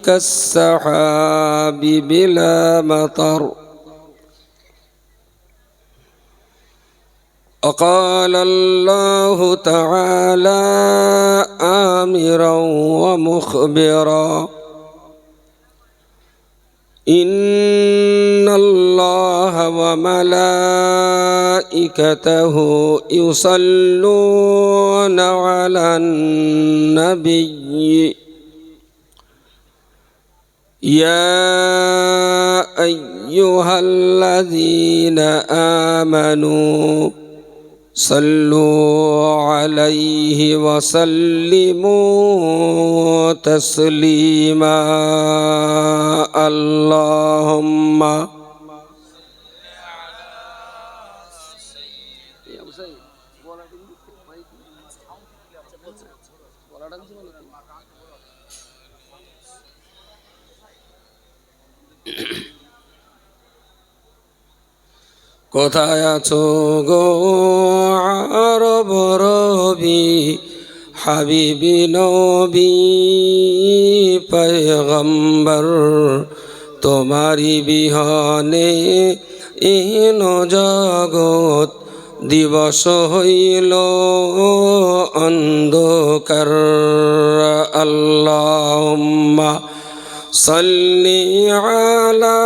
كالسحاب بلا مطر وقال الله تعالى آمرا ومخبرا إن الله وملائكته يصلون على النبي يا أيها الذين آمنوا صلوا عليه وسلموا تسليما اللهم কোথায় আছো গো আরব রবি হাবিবি নবী পয়গম্বর তোমারি বিহনে ইহন জগৎ দিবস হইল অন্ধকার আল্লাহুম্মা সাল্লি আলা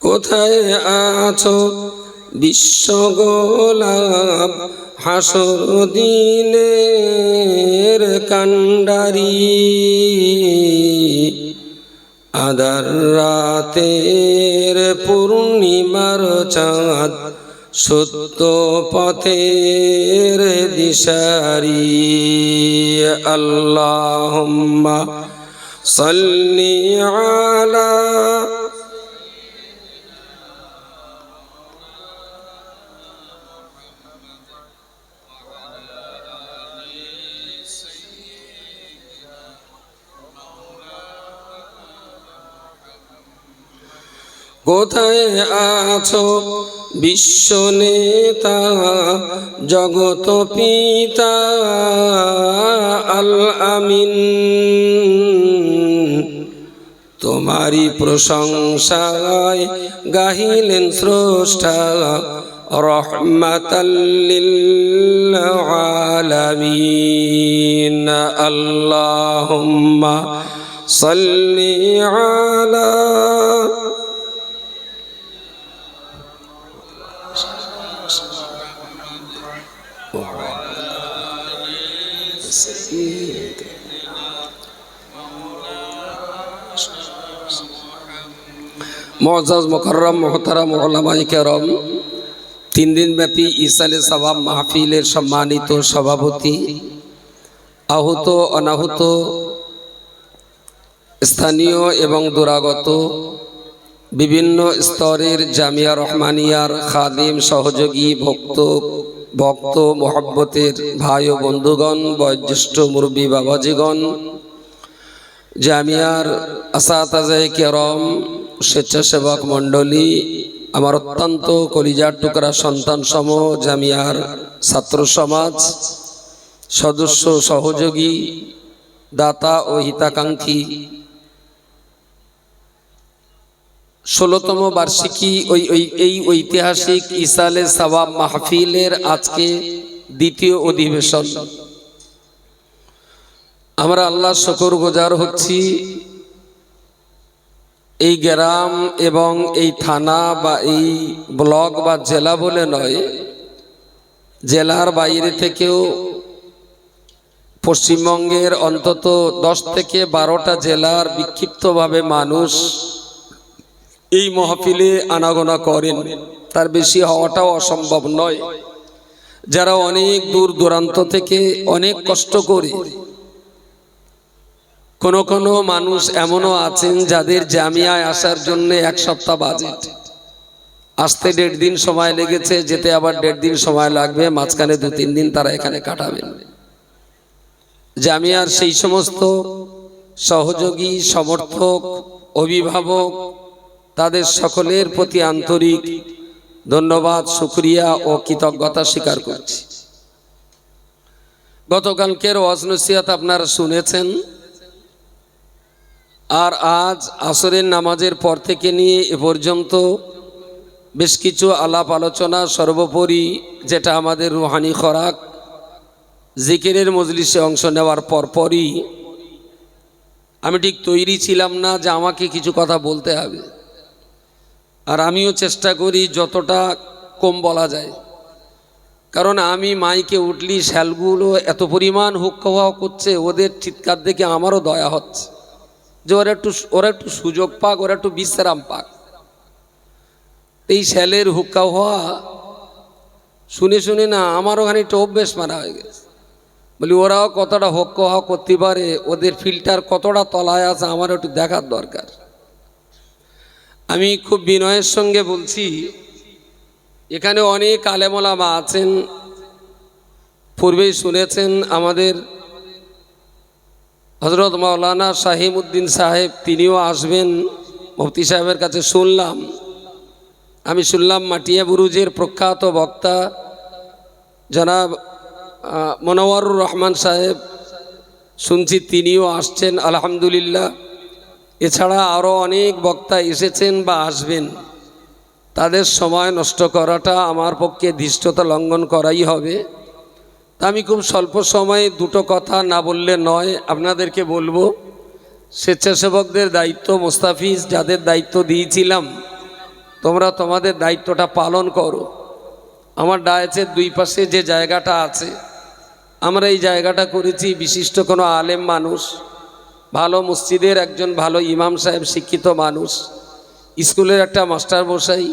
কোথায় আছো বিশ্ব গোলাপ হাসর দিনের কান্ডারি আধার রাতের পূর্ণিমার চাঁদ সত্য পথের দিশারি আল্লাহুম্মা সাল্লি আলা কোথায় আছো বিশ্ব নেতা জগত পিতা আল আমিন তোমারি প্রশংসায় গাহিলেন স্রষ্টা রহমাতাল লিল আলামিন আল্লাহুম্মা সাল্লি আলা মুআজ্জাজ মুকাররম মুহতারাম উলামায়ে কেরাম, 3 দিন ব্যাপী ইসালে সওয়াব মাহফিলের সম্মানিত সভাপতি, আহত অনাহত স্থানীয় এবং দূরাগত বিভিন্ন স্তরের জামিয়া রহমানিয়ার খাদিম সহযোগী ভক্ত মোহাব্বতের ভাই ও বন্ধুগণ, বয়োজ্যেষ্ঠ মুরব্বী বাবাজিগণ, জামিয়ার আসাতাজায়ে কেরাম, স্বেচ্ছাসেবক মণ্ডলী, আমার অত্যন্ত কলিজার টুকরা সন্তান সম জামিয়ার ছাত্র সমাজ, সদস্য সহযোগী, দাতা ও হিতাকাঙ্ক্ষী, 16তম বার্ষিকী এই ঐতিহাসিক ইসালে সওয়াব মাহফিলের আজকে দ্বিতীয় অধিবেশন। আমরা আল্লাহ শুকরগুজার হচ্ছি, এই গ্রাম এবং এই থানা বা এই ব্লক বা জেলা বলে নয়, জেলার বাইরে থেকেও পশ্চিমবঙ্গের অন্তত 10 থেকে 12টা জেলার বিক্ষিপ্তভাবে মানুষ এই মাহফিলে আনাগোনা করেন। তার বেশি হওয়াটাও অসম্ভব নয়। যারা অনেক দূর দূরান্ত থেকে অনেক কষ্ট করে, কোনো মানুষ এমনও আছেন যাদের জামিয়ায় আসার জন্য 1 সপ্তাহ বাজেট, আসতে 1.5 দিন সময় লেগেছে, যেতে আবার 1.5 দিন সময় লাগবে, মাঝখানে 2-3 দিন তারা এখানে কাটাবেন। জামিয়ার সেই সমস্ত সহযোগী, সমর্থক, অভিভাবক, তাদের সকলের প্রতি আন্তরিক ধন্যবাদ, শুকরিয়া ও কৃতজ্ঞতা স্বীকার করছি। গতকালকের ওয়াজ নসিহত আপনারা শুনেছেন, আর আজ আসরের নামাজের পর থেকে নিয়ে এ পর্যন্ত বেশ কিছু আলাপ আলোচনা, সর্বোপরি যেটা আমাদের রুহানি খোরাক, জিকিরের মজলিসে অংশ নেওয়ার পরপরই আমি ঠিক তৈরি ছিলাম না যে আমাকে কিছু কথা বলতে হবে, আর আমিও চেষ্টা করি যতটা কম বলা যায়, কারণ আমি মাইকে উঠলি শ্যালগুলো এত পরিমাণ হুক্কা করছে, ওদের চিৎকার দেখে আমারও দয়া হচ্ছে যে ওরা একটু সুযোগ পাক, ওরা একটু বিশ্রাম পাক। এই শ্যালের হুক্কা হওয়া শুনে শুনে না আমার ওখানে একটু অভ্যেস মারা হয়ে গেছে। বলি ওরাও কতটা হুক্কা হওয়া করতে পারে, ওদের ফিল্টার কতটা তলায় আছে আমার একটু দেখার দরকার। আমি খুব বিনয়ের সঙ্গে বলছি, এখানে অনেক আলেম ওলামা আছেন, পূর্বেই শুনেছেন আমাদের হযরত মাওলানা শাহিমউদ্দিন সাহেব, তিনিও আসবেন মুফতি সাহেবের কাছে। আমি শুনলাম মাটিয়া বুরুজের প্রখ্যাত বক্তা জনাব মনোয়ারুর রহমান সাহেব, শুনছি তিনিও আসছেন, আলহামদুলিল্লাহ। এছাড়া আরও অনেক বক্তা এসেছেন বা আসবেন, তাদের সময় নষ্ট করাটা আমার পক্ষে ধৃষ্টতা লঙ্ঘন করাই হবে। তা আমি খুব স্বল্প সময়ে দুটো কথা না বললে নয়, আপনাদেরকে বলবো। স্বেচ্ছাসেবকদের দায়িত্ব, মোস্তাফিজ যাদের দায়িত্ব দিয়েছিলাম, তোমরা তোমাদের দায়িত্বটা পালন করো। আমার ডায়াসের দুই পাশে যে জায়গাটা আছে, আমরা এই জায়গাটা করেছি বিশিষ্ট কোনো আলেম মানুষ, ভালো মসজিদের একজন ভালো ইমাম সাহেব, শিক্ষিত মানুষ, স্কুলের একটা মাস্টার মশাই,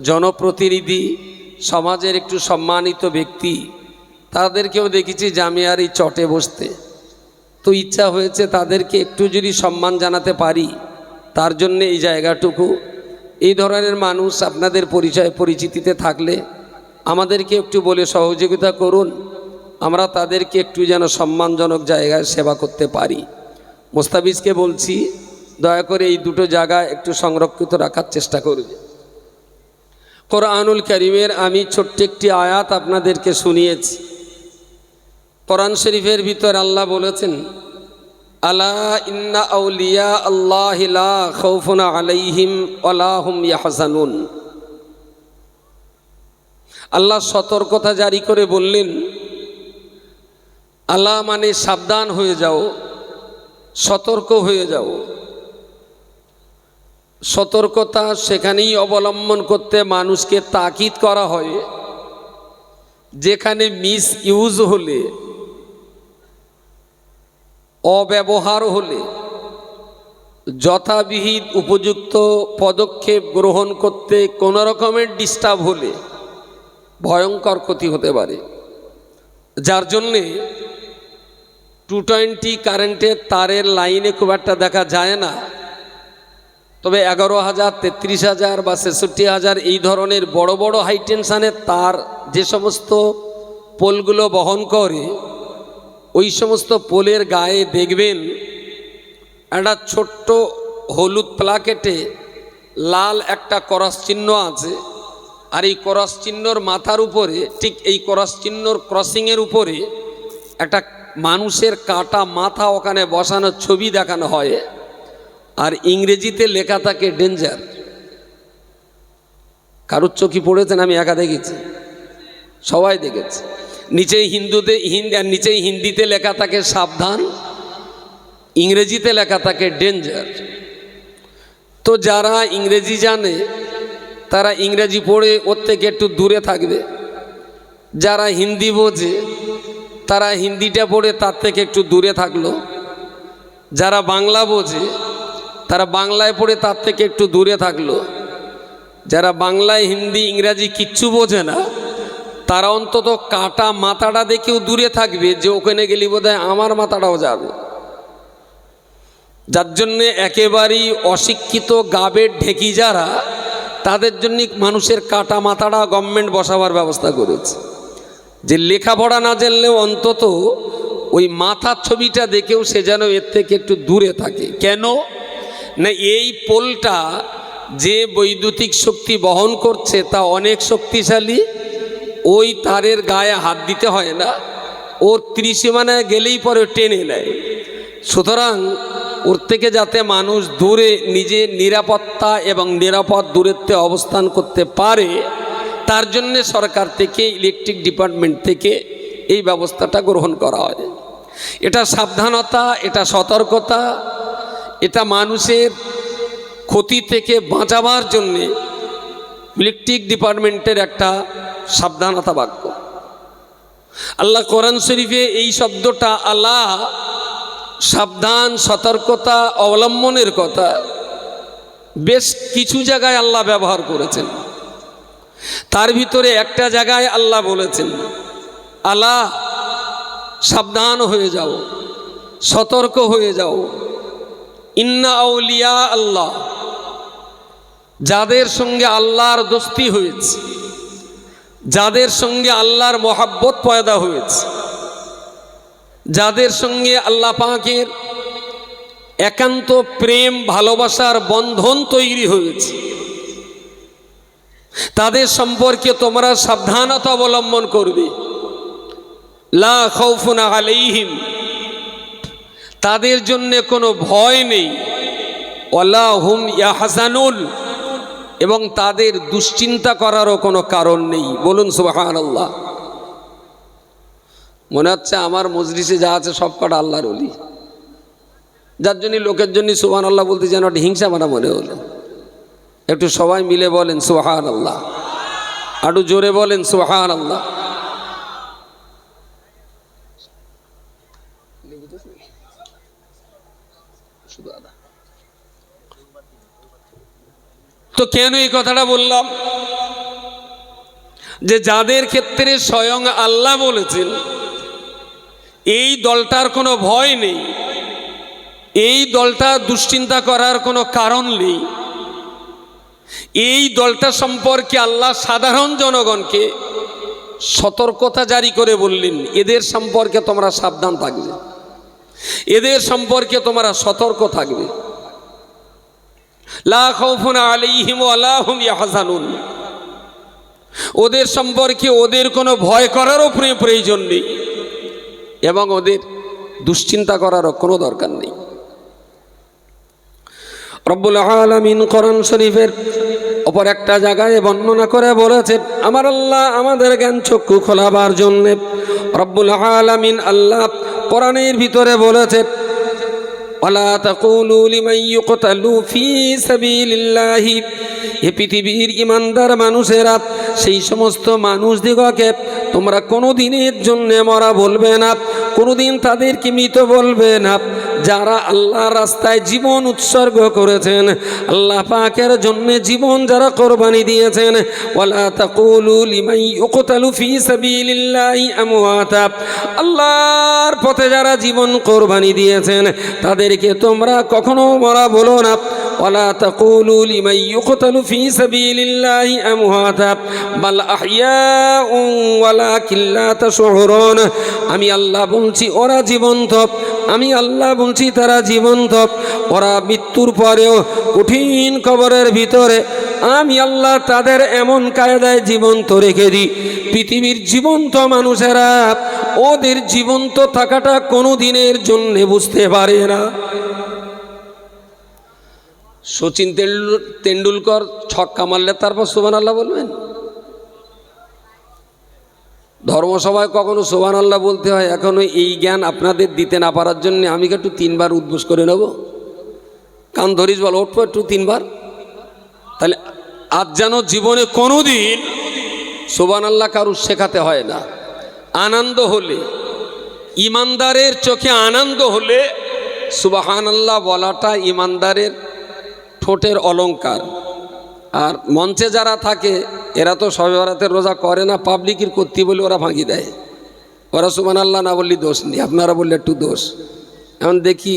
জনপ্রতিনিধি, সমাজের একটু সম্মানিত ব্যক্তি, তাদেরকেও দেখেছি জামিয়ার এই চটে বসতে। তো ইচ্ছা হয়েছে তাদেরকে একটু যদি সম্মান জানাতে পারি, তার জন্য এই জায়গাটুকু। এই ধরনের মানুষ আপনাদের পরিচিতিতে থাকলে আমাদেরকে একটু বলে সহযোগিতা করুন, আমরা তাদেরকে একটু যেন সম্মানজনক জায়গায় সেবা করতে পারি। মোস্তাফিজকে বলছি, দয়া করে এই দুটো জায়গা একটু সংরক্ষিত রাখার চেষ্টা করবে। কোরআনুল কারীমের আমি ছোট্ট একটি আয়াত আপনাদেরকে শুনিয়েছি। কোরআন শরীফের ভিতর আল্লাহ বলেছেন, আলা ইন্না আউলিয়া আল্লাহি লা খাউফুন আলাইহিম ওয়ালা হুম ইয়াহজানুন। আল্লাহ সতর্কতা জারি করে বললেন, আল্লাহ মানে সাবধান হয়ে যাও, সতর্ক হয়ে যাও। সতর্কতা সেখানেই অবলম্বন করতে মানুষকে তাকিদ করা হয় যেখানে মিস ইউজ হলে, অব্যবহার হলে, যথাবিহিত উপযুক্ত পদক্ষেপ গ্রহণ করতে কোনো রকমের ডিস্টার্ব হলে ভয়ঙ্কর ক্ষতি হতে পারে। যার জন্যে 220 কারেন্টের তারের লাইনে খুব একটা দেখা যায় না, তবে 11,000, 33,000 বা 66,000 এই ধরনের বড় বড় হাই টেনশানের তার যে সমস্ত পোলগুলো বহন করে, ওই সমস্ত পোলের গায়ে দেখবেন একটা ছোট্ট হলুদ প্লাকেটে লাল একটা ক্রস চিহ্ন আছে, আর এই ক্রস চিহ্নর মাথার উপরে, ঠিক এই ক্রস চিহ্নর ক্রসিংয়ের উপরে একটা মানুষের কাটা মাথা ওখানে বসানো ছবি দেখানো হয়, আর ইংরেজিতে লেখা থাকে ডেঞ্জার। কারোর চোখে পড়েছেন? আমি একা দেখেছি, সবাই দেখেছে। নিচেই নিচেই হিন্দিতে লেখা থাকে সাবধান, ইংরেজিতে লেখা থাকে ডেঞ্জার। তো যারা ইংরেজি জানে তারা ইংরেজি পড়ে ওর থেকে একটু দূরে থাকবে, যারা হিন্দি বোঝে তারা হিন্দিটা পড়ে তার থেকে একটু দূরে থাকলো, যারা বাংলা বোঝে তারা বাংলায় পড়ে তার থেকে একটু দূরে থাকলো, যারা বাংলায় হিন্দি ইংরাজি কিচ্ছু বোঝে না তারা অন্তত কাটা মাথাটা দেখেও দূরে থাকবে, যে ওখানে গেলে বোধহয় আমার মাথাটাও যাবে। যার জন্যে একেবারেই অশিক্ষিত গাবের ঢেকি যারা, তাদের জন্য মানুষের কাটা মাথাটা গভর্নমেন্ট বসাবার ব্যবস্থা করেছে, যে লেখাপড়া না জানলেও অন্তত ওই মাথার ছবিটা দেখেও সে যেন এর থেকে একটু দূরে থাকে। কেন না, এই পোলটা যে বৈদ্যুতিক শক্তি বহন করছে তা অনেক শক্তিশালী, ওই তারের গায়ে হাত দিতে হয় না, ওর ত্রিসীমানায় গেলেই পরে টেনে নেয়। সুতরাং ওর থেকে যাতে মানুষ দূরে নিজের নিরাপত্তা এবং নিরাপদ দূরত্বে অবস্থান করতে পারে, তার জন্যে সরকার থেকে, ইলেকট্রিক ডিপার্টমেন্ট থেকে এই ব্যবস্থাটা গ্রহণ করা হয়। এটা সাবধানতা, এটা সতর্কতা, এটা মানুষের ক্ষতি থেকে বাঁচাবার জন্যে ইলেকট্রিক ডিপার্টমেন্টের একটা সাবধানতা বাক্য। আল্লাহ কোরআন শরীফে এই শব্দটা আল্লাহ সাবধান, সতর্কতা অবলম্বনের কথা বেশ কিছু জায়গায় আল্লাহ ব্যবহার করেছেন। তার ভিতরে একটা জায়গায় আল্লাহ বলেছেন, আল্লাহ সাবধান হয়ে যাও, সতর্ক হয়ে যাও। ইন্না আউলিয়া আল্লাহ, যাদের সঙ্গে আল্লাহর দোস্তি হয়েছে, যাদের সঙ্গে আল্লাহর মহাব্বত পয়দা হয়েছে, যাদের সঙ্গে আল্লাহ পাকের একান্ত প্রেম ভালোবাসার বন্ধন তৈরি হয়েছে, তাদের সম্পর্কে তোমরা সাবধানতা অবলম্বন করবে। লা খাউফুন আলাইহিম, তাদের জন্য কোনো ভয় নেই। ওয়ালা হুম ইয়াহজানুন, এবং তাদের দুশ্চিন্তা করারও কোনো কারণ নেই। বলুন সুবহানাল্লাহ। মনে হচ্ছে আমার মজলিসে যা আছে সব কটা আল্লাহর ওলি, যার জন্য লোকের জন্য সুবহানাল্লাহ বলতে যেন একটা হিংসা মারা মনে হলো। একটু সবাই মিলে বলেন সুবহানাল্লাহ, আরো জোরে বলেন সুবহানাল্লাহ। তো কেন এই কথাটা বললাম? যে যাদের ক্ষেত্রে স্বয়ং আল্লাহ বলেছেন এই দলটার কোনো ভয় নেই, এই দলটা দুশ্চিন্তা করার কোনো কারণ নেই, এই দলটা সম্পর্কে আল্লাহ সাধারণ জনগণকে সতর্কতা জারি করে বললেন, এদের সম্পর্কে তোমরা সাবধান থাকবে, এদের সম্পর্কে তোমরা সতর্ক থাকবে। লা খাউফুন আলাইহিম ওয়ালা হুম ইয়াহজানুন, ওদের সম্পর্কে ওদের কোনো ভয় করারও প্রয়োজন নেই এবং ওদের দুশ্চিন্তা করারও কোনো দরকার নেই। রব্বুল আলামিন কোরআন শরীফের অপর একটা জায়গায় বর্ণনা করে বলেছেন, আমার আল্লাহ আমাদের জ্ঞান চক্ষু খোলাবার জন্যে রব্বুল আলামিন আল্লাহ কোরআনের ভিতরে বলেছেন, ওয়ালা তাকুলু লিমান ইউকতালু ফি সাবিলিল্লাহি, এ পৃথিবীর ইমানদার মানুষেরা সেই সমস্ত মানুষ দিগকে তোমরা কোনো দিনের জন্যে মরা বলবে না, কোনোদিন তাদেরকে মৃত বলবে না, যারা আল্লাহর রাস্তায় জীবন উৎসর্গ করেছেন, আল্লাহ পাকের জন্য জীবন যারা কোরবানি দিয়েছেন। ওয়ালা তাকুলু লিমান ইউকতালু ফি সাবিলিল্লাহি আমওয়াতা, আল্লাহর পথে যারা জীবন কোরবানি দিয়েছেন তাদেরকে তোমরা কখনো মরা বলো না। ওয়ালা তাকুলু লিমান ইউকতালু ফি সাবিলিল্লাহি আমওয়াতা বাল আহইয়াউন ওয়ালাকিন লা তাশউরুন, আমি আল্লাহ বলছি ওরা জীবন্ত, আমি আল্লাহ বলছি তারা জীবন্ত, ওরা মৃত্যুর পরেও কঠিন কবরের ভিতরে আমি আল্লাহ তাদের এমন কায়দায় জীবন্ত রেখে দিই, পৃথিবীর জীবন্ত মানুষেরা ওদের জীবন্ত থাকাটা কোনো দিনের জন্য বুঝতে পারে না। সচিন তেন্ডুলকর ছক্কা মারলে তারপর সুবহানাল্লাহ বলবেন? ধর্মসভায় কখনো সুবহানাল্লাহ বলতে হয়? এখনো এই জ্ঞান আপনাদের দিতে না পারার জন্য আমি একটু 3 বার উদ্বোস করে নেব। কান ধরিস বল, ওঠো একটু 3 বার। তাহলে আজ যেন জীবনে কোনো দিন সুবহানাল্লাহ কারুর শেখাতে হয় না। আনন্দ হলে, ইমানদারের চোখে আনন্দ হলে সুবহানাল্লাহ বলাটা ইমানদারের ঠোঁটের অলংকার। আর মঞ্চে যারা থাকে এরা তো শবে বরাতের রোজা করে না, পাবলিকের করতে বলে ওরা ভাঙি দেয়। ওরা সুবহানাল্লাহ না বললে দোষ নেই, আপনারা বললে একটু দোষ। এখন দেখি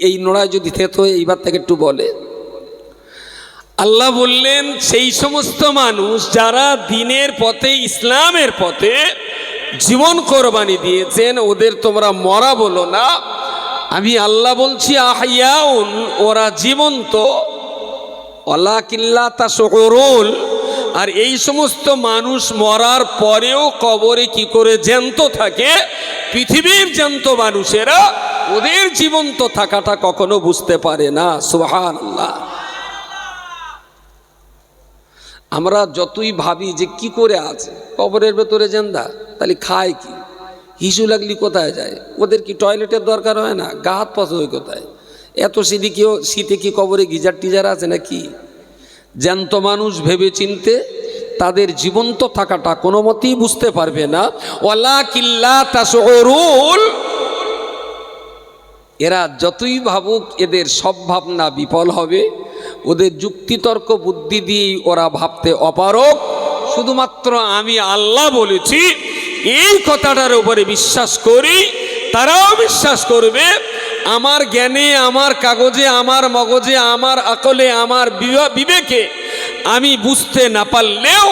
এই নোড়ায় যদি থেত হয়ে এইবার থেকে একটু বলে। আল্লাহ বললেন সেই সমস্ত মানুষ যারা দ্বীনের পথে, ইসলামের পথে জীবন কোরবানি দিয়েছেন, ওদের তোমরা মরা বলো না। আমি আল্লাহ বলছি আহইয়াউন, ওরা জীবন্ত, ওয়ালাকিল্লা তাশউরুন। আর এই সমস্ত মানুষ মরার পরেও কবরে কি করে জ্যান্ত থাকে, পৃথিবীর জ্যান্ত মানুষেরা ওদের জীবন্ত থাকাটা কখনো বুঝতে পারে না। সুবহানাল্লাহ। আমরা যতই ভাবি যে কি করে আছে কবরের ভেতরে জেন্দা, তাহলে খায় কি, হিসু লাগলি কোথায় যায়, ওদের কি টয়লেটের দরকার হয় না, গা হাত পাস হয় কোথায়, এত শীতে কি কবরে গিজার টিজার আছে নাকি? জ্যান্ত মানুষ ভেবে চিনতে তাদের জীবন্ত থাকাটা কোনো মতেই বুঝতে পারবে না। ওয়ালাকিল্লা তাশউরুন। এরা যতই ভাবুক এদের সব ভাবনা বিফল হবে, ওদের যুক্তিতর্ক বুদ্ধি দিয়েই ওরা ভাবতে অপারগ। শুধুমাত্র আমি আল্লাহ বলেছি এই কথাটার উপরে বিশ্বাস করি, তারাও বিশ্বাস করবে। আমার জ্ঞানে, আমার কাগজে, আমার মগজে, আমার আকলে, আমার বিবেকে আমি বুঝতে না পারলেও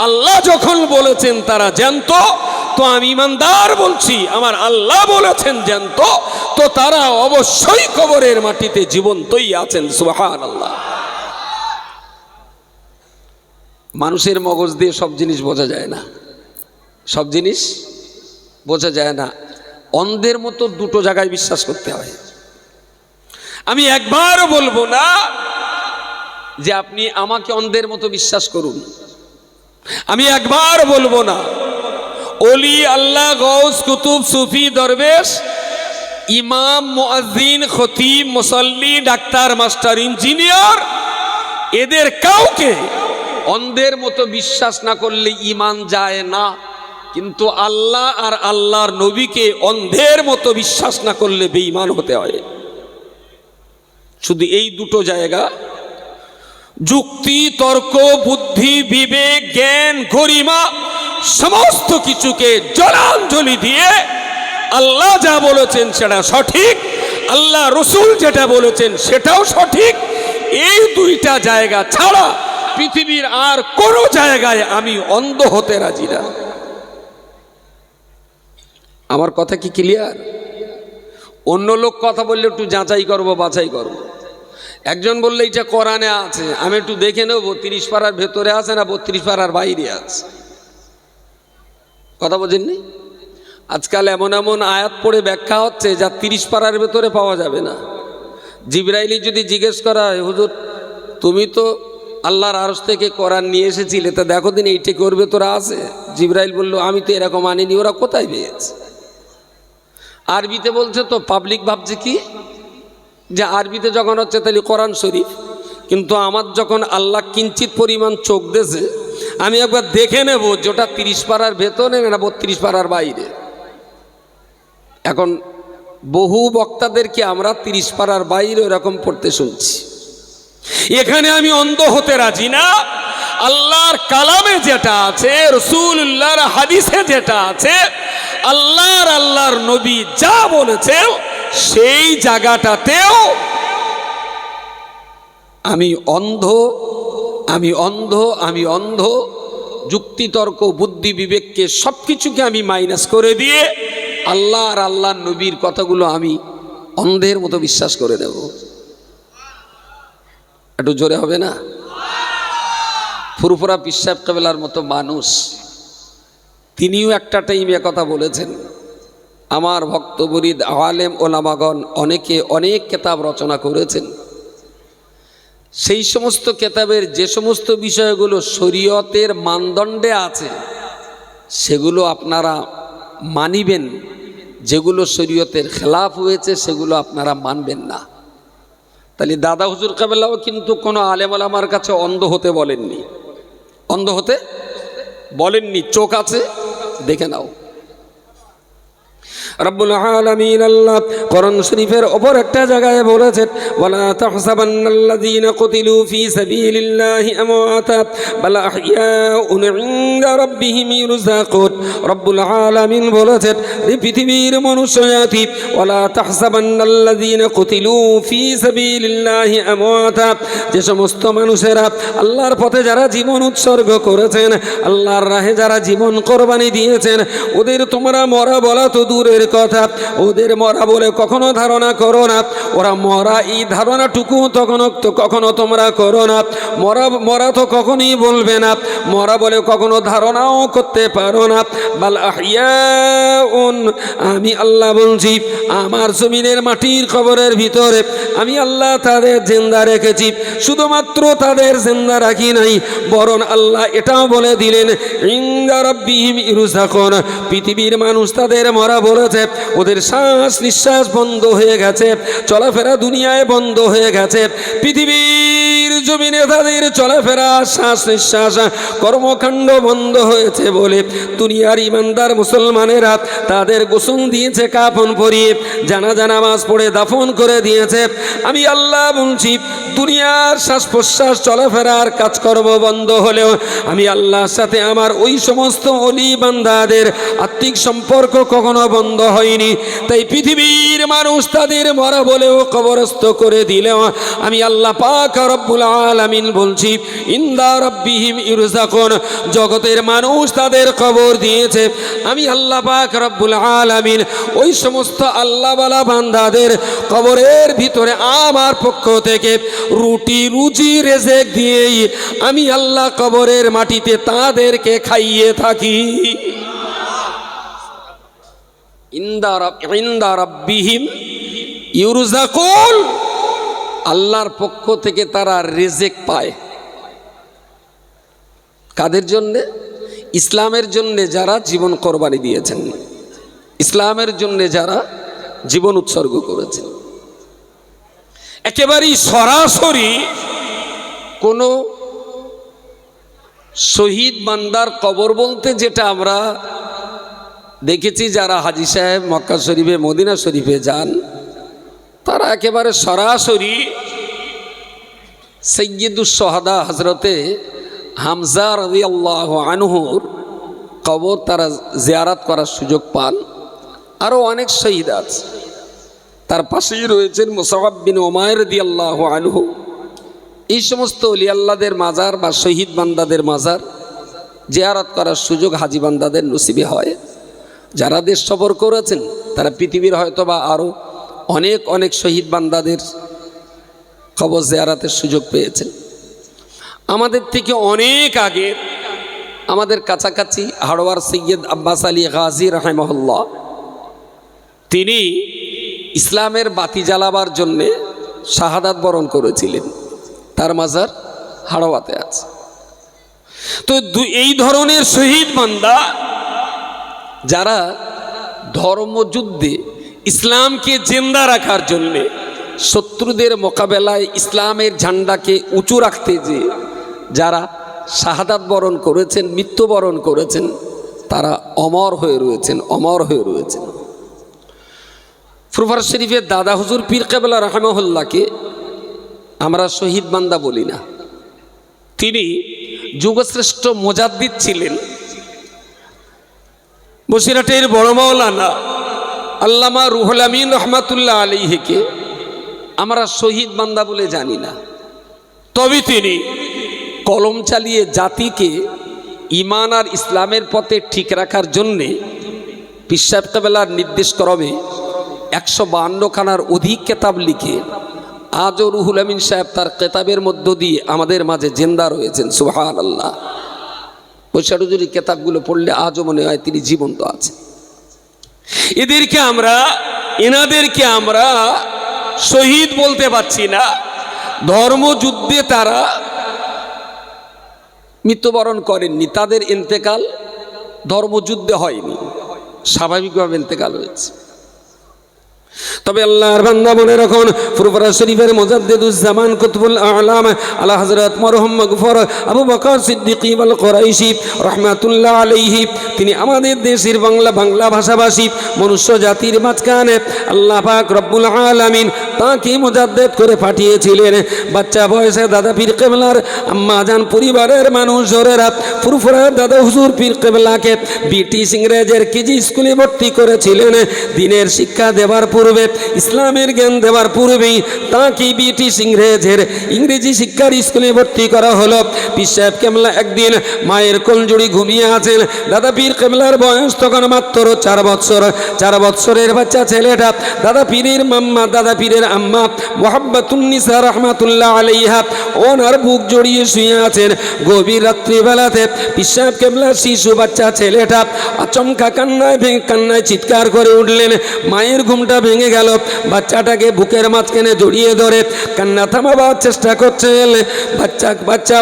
আল্লাহ যখন বলেছেন তারা জ্যান্ত, তো আমি ইমানদার বলছি আমার আল্লাহ বলেছেন জ্যান্ত, তো তারা অবশ্যই কবরের মাটিতে জীবন্তই আছেন। সুবহানাল্লাহ। মানুষের মগজ দিয়ে সব জিনিস বোঝা যায় না, সব জিনিস বোঝা যায় না। অন্ধের মতো দুটো জায়গায় বিশ্বাস করতে হয়। আমি একবারও বলবো না যে আপনি আমাকে অন্ধের মতো বিশ্বাস করুন, আমি একবার বলবো না ওলি, আল্লাহ, গৌস, কুতুব, সুফি, দরবেশ, ইমাম, মুয়াজ্জিন, খতিব, মুসল্লি, ডাক্তার, মাস্টার, ইঞ্জিনিয়ার, এদের কাউকে অন্ধের মতো বিশ্বাস না করলে ঈমান যায় না। কিন্তু আল্লাহ আর আল্লাহর নবীকে অন্ধের মতো বিশ্বাস না করলে বেঈমান হতে হয়। শুধু এই দুটো জায়গা, যুক্তি, তর্ক, বুদ্ধি, বিবেক, জ্ঞান, গরিমা সমস্ত কিছুকে জলাঞ্জলি দিয়ে আল্লাহ যা বলেছেন সেটা সঠিক, আল্লাহ রসুল যেটা বলেছেন সেটাও সঠিক, এই দুইটা জায়গা ছাড়া পৃথিবীর আর কোনো জায়গায় আমি অন্ধ হতে রাজি না। আমার কথা কি ক্লিয়ার? অন্য লোক কথা বললে একটু যাচাই করব, বাছাই করব। একজন বললে এটা কোরআনে আছে, আমি একটু দেখে নেব 30 পারার ভেতরে আছে না 32 পারার বাইরে আছে। কথা বোঝেননি? আজকাল এমন এমন আয়াত পড়ে ব্যাখ্যা হচ্ছে যা 30 পারার ভেতরে পাওয়া যাবে না। জিবরাইলি যদি জিজ্ঞেস করা হয়, হুজুর তুমি তো আল্লাহর আরশ থেকে কোরআন নিয়ে এসেছিলে, তা দেখো দিন এইটা করবে তোরা আছে? জিবরাইল বলল আমি তো এরকম আনিনি, ওরা কোথায় পেয়েছে? আরবিতে বলছে তো পাবলিক ভাবছে কি যে আরবিতে যখন হচ্ছে তাহলে কোরআন শরীফ, কিন্তু আমার যখন আল্লাহ কিঞ্চিত পরিমাণ চোখ দিয়েছে, আমি একবার দেখে নেব যে ওটা 30 পারার ভেতরে না 32 পারার বাইরে। এখন বহু বক্তাদেরকে আমরা 30 পারার বাইরে এরকম পড়তে শুনছি। এখানে আমি অন্ধ হতে রাজি না। আল্লাহর কালামে যেটা আছে, রাসূলুল্লাহর হাদিসে যেটা আছে, আল্লাহর নবী যা বলেছে সেই জায়গাটাতেও আমি অন্ধ, আমি অন্ধ, আমি অন্ধ। যুক্তিতর্ক, বুদ্ধি, বিবেককে সবকিছুকে আমি মাইনাস করে দিয়ে আল্লাহ আর আল্লাহর নবীর কথাগুলো আমি অন্ধের মতো বিশ্বাস করে দেব। একটু জোরে হবে না? ফুরফুরা পীর সাহেব কেবলার মতো মানুষ, তিনিও একটা টাইমে কথা বলেছেন। আমার ভক্ত মুরিদ আলেম ওলামাগণ অনেকে অনেক কিতাব রচনা করেছেন। সেই সমস্ত কিতাবের যে সমস্ত বিষয়গুলো শরীয়তের মানদণ্ডে আছে সেগুলো আপনারা মানিবেন, যেগুলো শরীয়তের খেলাফ হয়েছে সেগুলো আপনারা মানবেন না। তাহলে দাদা হুজুর কেবলাও কিন্তু কোনো আলেম ওলামার কাছে অন্ধ হতে বলেননি, অন্ধ হতে বলেননি। চোখ আছে, দেখে নাও। রব্বুল আলামিন আল্লাহ কোরআন শরীফের অপর একটা জায়গায় বলেছেন, ওয়ালা তাহসাবান্নাল্লাযীনা কুতিলু ফী সাবিলিল্লাহি আমওয়াতা বাল আহইয়াউন ইনদা রাব্বিহিম ইরযাকুন। রব্বুল আলামিন বলেছেন, এই পৃথিবীর মনুষ্য জাতি, ওয়ালা তাহসাবান্নাল্লাযীনা কুতিলু ফী সাবিলিল্লাহি আমওয়াতা, যে সমস্ত মানুষেরা আল্লাহর পথে যারা জীবন উৎসর্গ করেছেন, আল্লাহর রাহে যারা জীবন কোরবানি দিয়েছেন, ওদের তোমরা মরা বলা তো দূরের কথা, ওদের মরা বলে কখনো ধারণা করো না। ওরা মরা এই ধারণাটুকু কখনো তোমরা করো না। মরা তো কখনোই বলবে না, মরা বলে কখনো ধারণাও করতে পারো না। বাল আহইয়াউন, আমি আল্লাহ বলছি, আমার জমিনের মাটির কবরের ভিতরে আমি আল্লাহ তাদের জিন্দা রেখেছি। শুধুমাত্র তাদের জিন্দা রাখি নাই, বরং আল্লাহ এটাও বলে দিলেন, ইনদা রাব্বিহিম ইরযাকুন। পৃথিবীর মানুষ তাদের মরা বলেছে, ওদের শ্বাস নিঃশ্বাস বন্ধ হয়ে গেছে, চলাফেরা দুনিয়ায় বন্ধ হয়ে গেছে। পৃথিবীর জমিনে তাদের চলাফেরা, শ্বাস নিঃশ্বাস, কর্মকাণ্ড বন্ধ হয়েছে বলে দুনিয়ার ইমানদার মুসলমানেরা তাদের গোসল দিয়েছে, কাফন পরিয়ে জানাজা নামাজ পড়ে দাফন করে দিয়েছে। আমি আল্লাহ বলছি, দুনিয়ার শ্বাস প্রশ্বাস চলাফেরার কাজকর্ম বন্ধ হলেও আমি আল্লাহর সাথে আমার ওই সমস্ত অলি বান্দাদের আত্মিক সম্পর্ক কখনো বন্ধ হয়নি। তাই পৃথিবীর মানুষ তাদের মরা বলেও কবরস্থ করে দিলেও আমি আল্লাহ পাক রব্বুল আলামিন বলছি, ইনদা রাব্বিহিম ইরযাকুন। জগতের মানুষ তাদের কবর দিয়েছে, আমি আল্লাহ পাক রব্বুল আলামিন ওই সমস্ত আল্লাহওয়ালা বান্দাদের কবরের ভিতরে আমার পক্ষ থেকে রুটি রুজি রেজেক দিয়েই আমি আল্লাহ কবরের মাটিতে তাদেরকে খাইয়ে থাকি। ইনদা রাব্বিহিম ইরযাকুন, আল্লাহর পক্ষ থেকে তারা রিজিক পায়। কাদের জন্যে? ইসলামের জন্যে যারা জীবন কোরবানি দিয়েছেন, ইসলামের জন্যে যারা জীবন উৎসর্গ করেছেন। একেবারেই সরাসরি কোনো শহীদ বান্দার কবর বলতে যেটা আমরা দেখেছি, যারা হাজী সাহেব মক্কা শরীফে মদিনা শরীফে যান, তারা একেবারে সরাসরি সৈয়দুস শুহাদা হযরতে হামজা রাদিয়াল্লাহু আনহুর কবর তারা জিয়ারত করার সুযোগ পান। আরও অনেক শহীদ আছে, তার পাশেই রয়েছেন মুসআব বিন উমাইর রাদিয়াল্লাহু আনহু। এই সমস্ত ওলি আল্লাহদের মাজার বা শহীদ বান্দাদের মাজার জিয়ারত করার সুযোগ হাজী বান্দাদের নসিবে হয়। যারা দেশ সফর করেছেন তারা পৃথিবীর হয়তো বা আরও অনেক অনেক শহীদ বান্দাদের কবর জিয়ারতের সুযোগ পেয়েছেন। আমাদের থেকে অনেক আগে আমাদের কাছাকাছি হাড়োয়ার সৈয়দ আব্বাস আলী গাজী রাহিমাহুল্লাহ, তিনি ইসলামের বাতি জ্বালাবার জন্যে শাহাদাত বরণ করেছিলেন, তার মাজার হাড়োয়াতে আছে। তো এই ধরনের শহীদ বান্দা যারা ধর্মযুদ্ধে ইসলামকে জিন্দা রাখার জন্যে শত্রুদের মোকাবেলায় ইসলামের ঝান্ডাকে উঁচু রাখতে যে যারা শাহাদাত বরণ করেছেন, মৃত্যুবরণ করেছেন, তারা অমর হয়ে রয়েছেন, অমর হয়ে রয়েছেন। ফুরফুরা শরীফের দাদা হুজুর পীর কেবলা রাহিমাহুল্লাহকে আমরা শহীদ বান্দা বলি না, তিনি যুগশ্রেষ্ঠ মুজাদ্দিদ ছিলেন। বসিরহাটের বড় মাওলানা আল্লামা রুহুল আমিন রহমাতুল্লাহ আলাইহিকে আমরা শহীদ বান্দা বলে জানি না, তবে তিনি কলম চালিয়ে জাতিকে ঈমান আর ইসলামের পথে ঠিক রাখার জন্যে পীর সাহেব কেবলার নির্দেশ ক্রমে 152 খানার অধিক কেতাব লিখে আজও রুহুল আমিন সাহেব তার কেতাবের মধ্য দিয়ে আমাদের মাঝে জিন্দা রয়েছেন। সুবহানাল্লাহ। বৈশাখজুরি কেতাবগুলো পড়লে আজও মনে হয় তিনি জীবন্ত আছেন। এনাদেরকে আমরা শহীদ বলতে পারছি না। ধর্মযুদ্ধে তারা মৃত্যুবরণ করেননি, তাদের ইন্তেকাল ধর্মযুদ্ধে হয়নি, স্বাভাবিকভাবে ইন্তেকাল হয়েছে। তবে আল্লাহর বান্দা মনে রাখুন, ফুরফুরা শরীফের মুজাদ্দিদুজ্জামান কুতুবুল আলাম আলা হযরত মরহুম মাগফুর আবু বকর সিদ্দিকী ওয়াল কুরাইশি রাহমাতুল্লাহ আলাইহি, তিনি আমাদের দেশের বাংলা ভাষাভাষী মনুষ্য জাতির মাঝখানে আল্লাহ পাক রব্বুল আলামিন তাকে মুজাদ্দিদ করে পাঠিয়েছিলেন। বাচ্চা বয়সে দাদা পীর কেবলার আম্মা জান পরিবারের মানুষ জোরেরা ফুরফুরা দাদা হুজুর পীর কেবলাকে ব্রিটিশ ইংরেজের কেজি স্কুলে ভর্তি করেছিলেন। দিনের শিক্ষা দেওয়ার পূর্বে, ইসলামের জ্ঞান দেওয়ার পূর্বেই তাকে ব্রিটিশ ইংরেজের ইংরেজি শিক্ষার স্কুলে ভর্তি করা হলো। পীর সাহেব কেবলা একদিন মায়ের কোলজুড়ি ঘুমিয়ে আছেন। দাদা পীর কেবলার বয়স তখন মাত্র 4 বছর। 4 বছরের বাচ্চা ছেলেটা দাদা পীরের মাম্মা, দাদা পীরের আম্মা মুহাব্বাতুন্নিসা রাহমাতুল্লাহ আলাইহা ওনার বুক জড়িয়ে শুয়ে আছেন। গভীর রাত্রিবেলাতে পীর সাহেব কেবলার শিশু বাচ্চা ছেলেটা আচমকা কান্নায় চিৎকার করে উঠলেন। মায়ের ঘুমটা ভেঙে গেল। বাচ্চাটাকে বুকের মাঝখানে জড়িয়ে ধরে কান্না থামাবার চেষ্টা করছেন।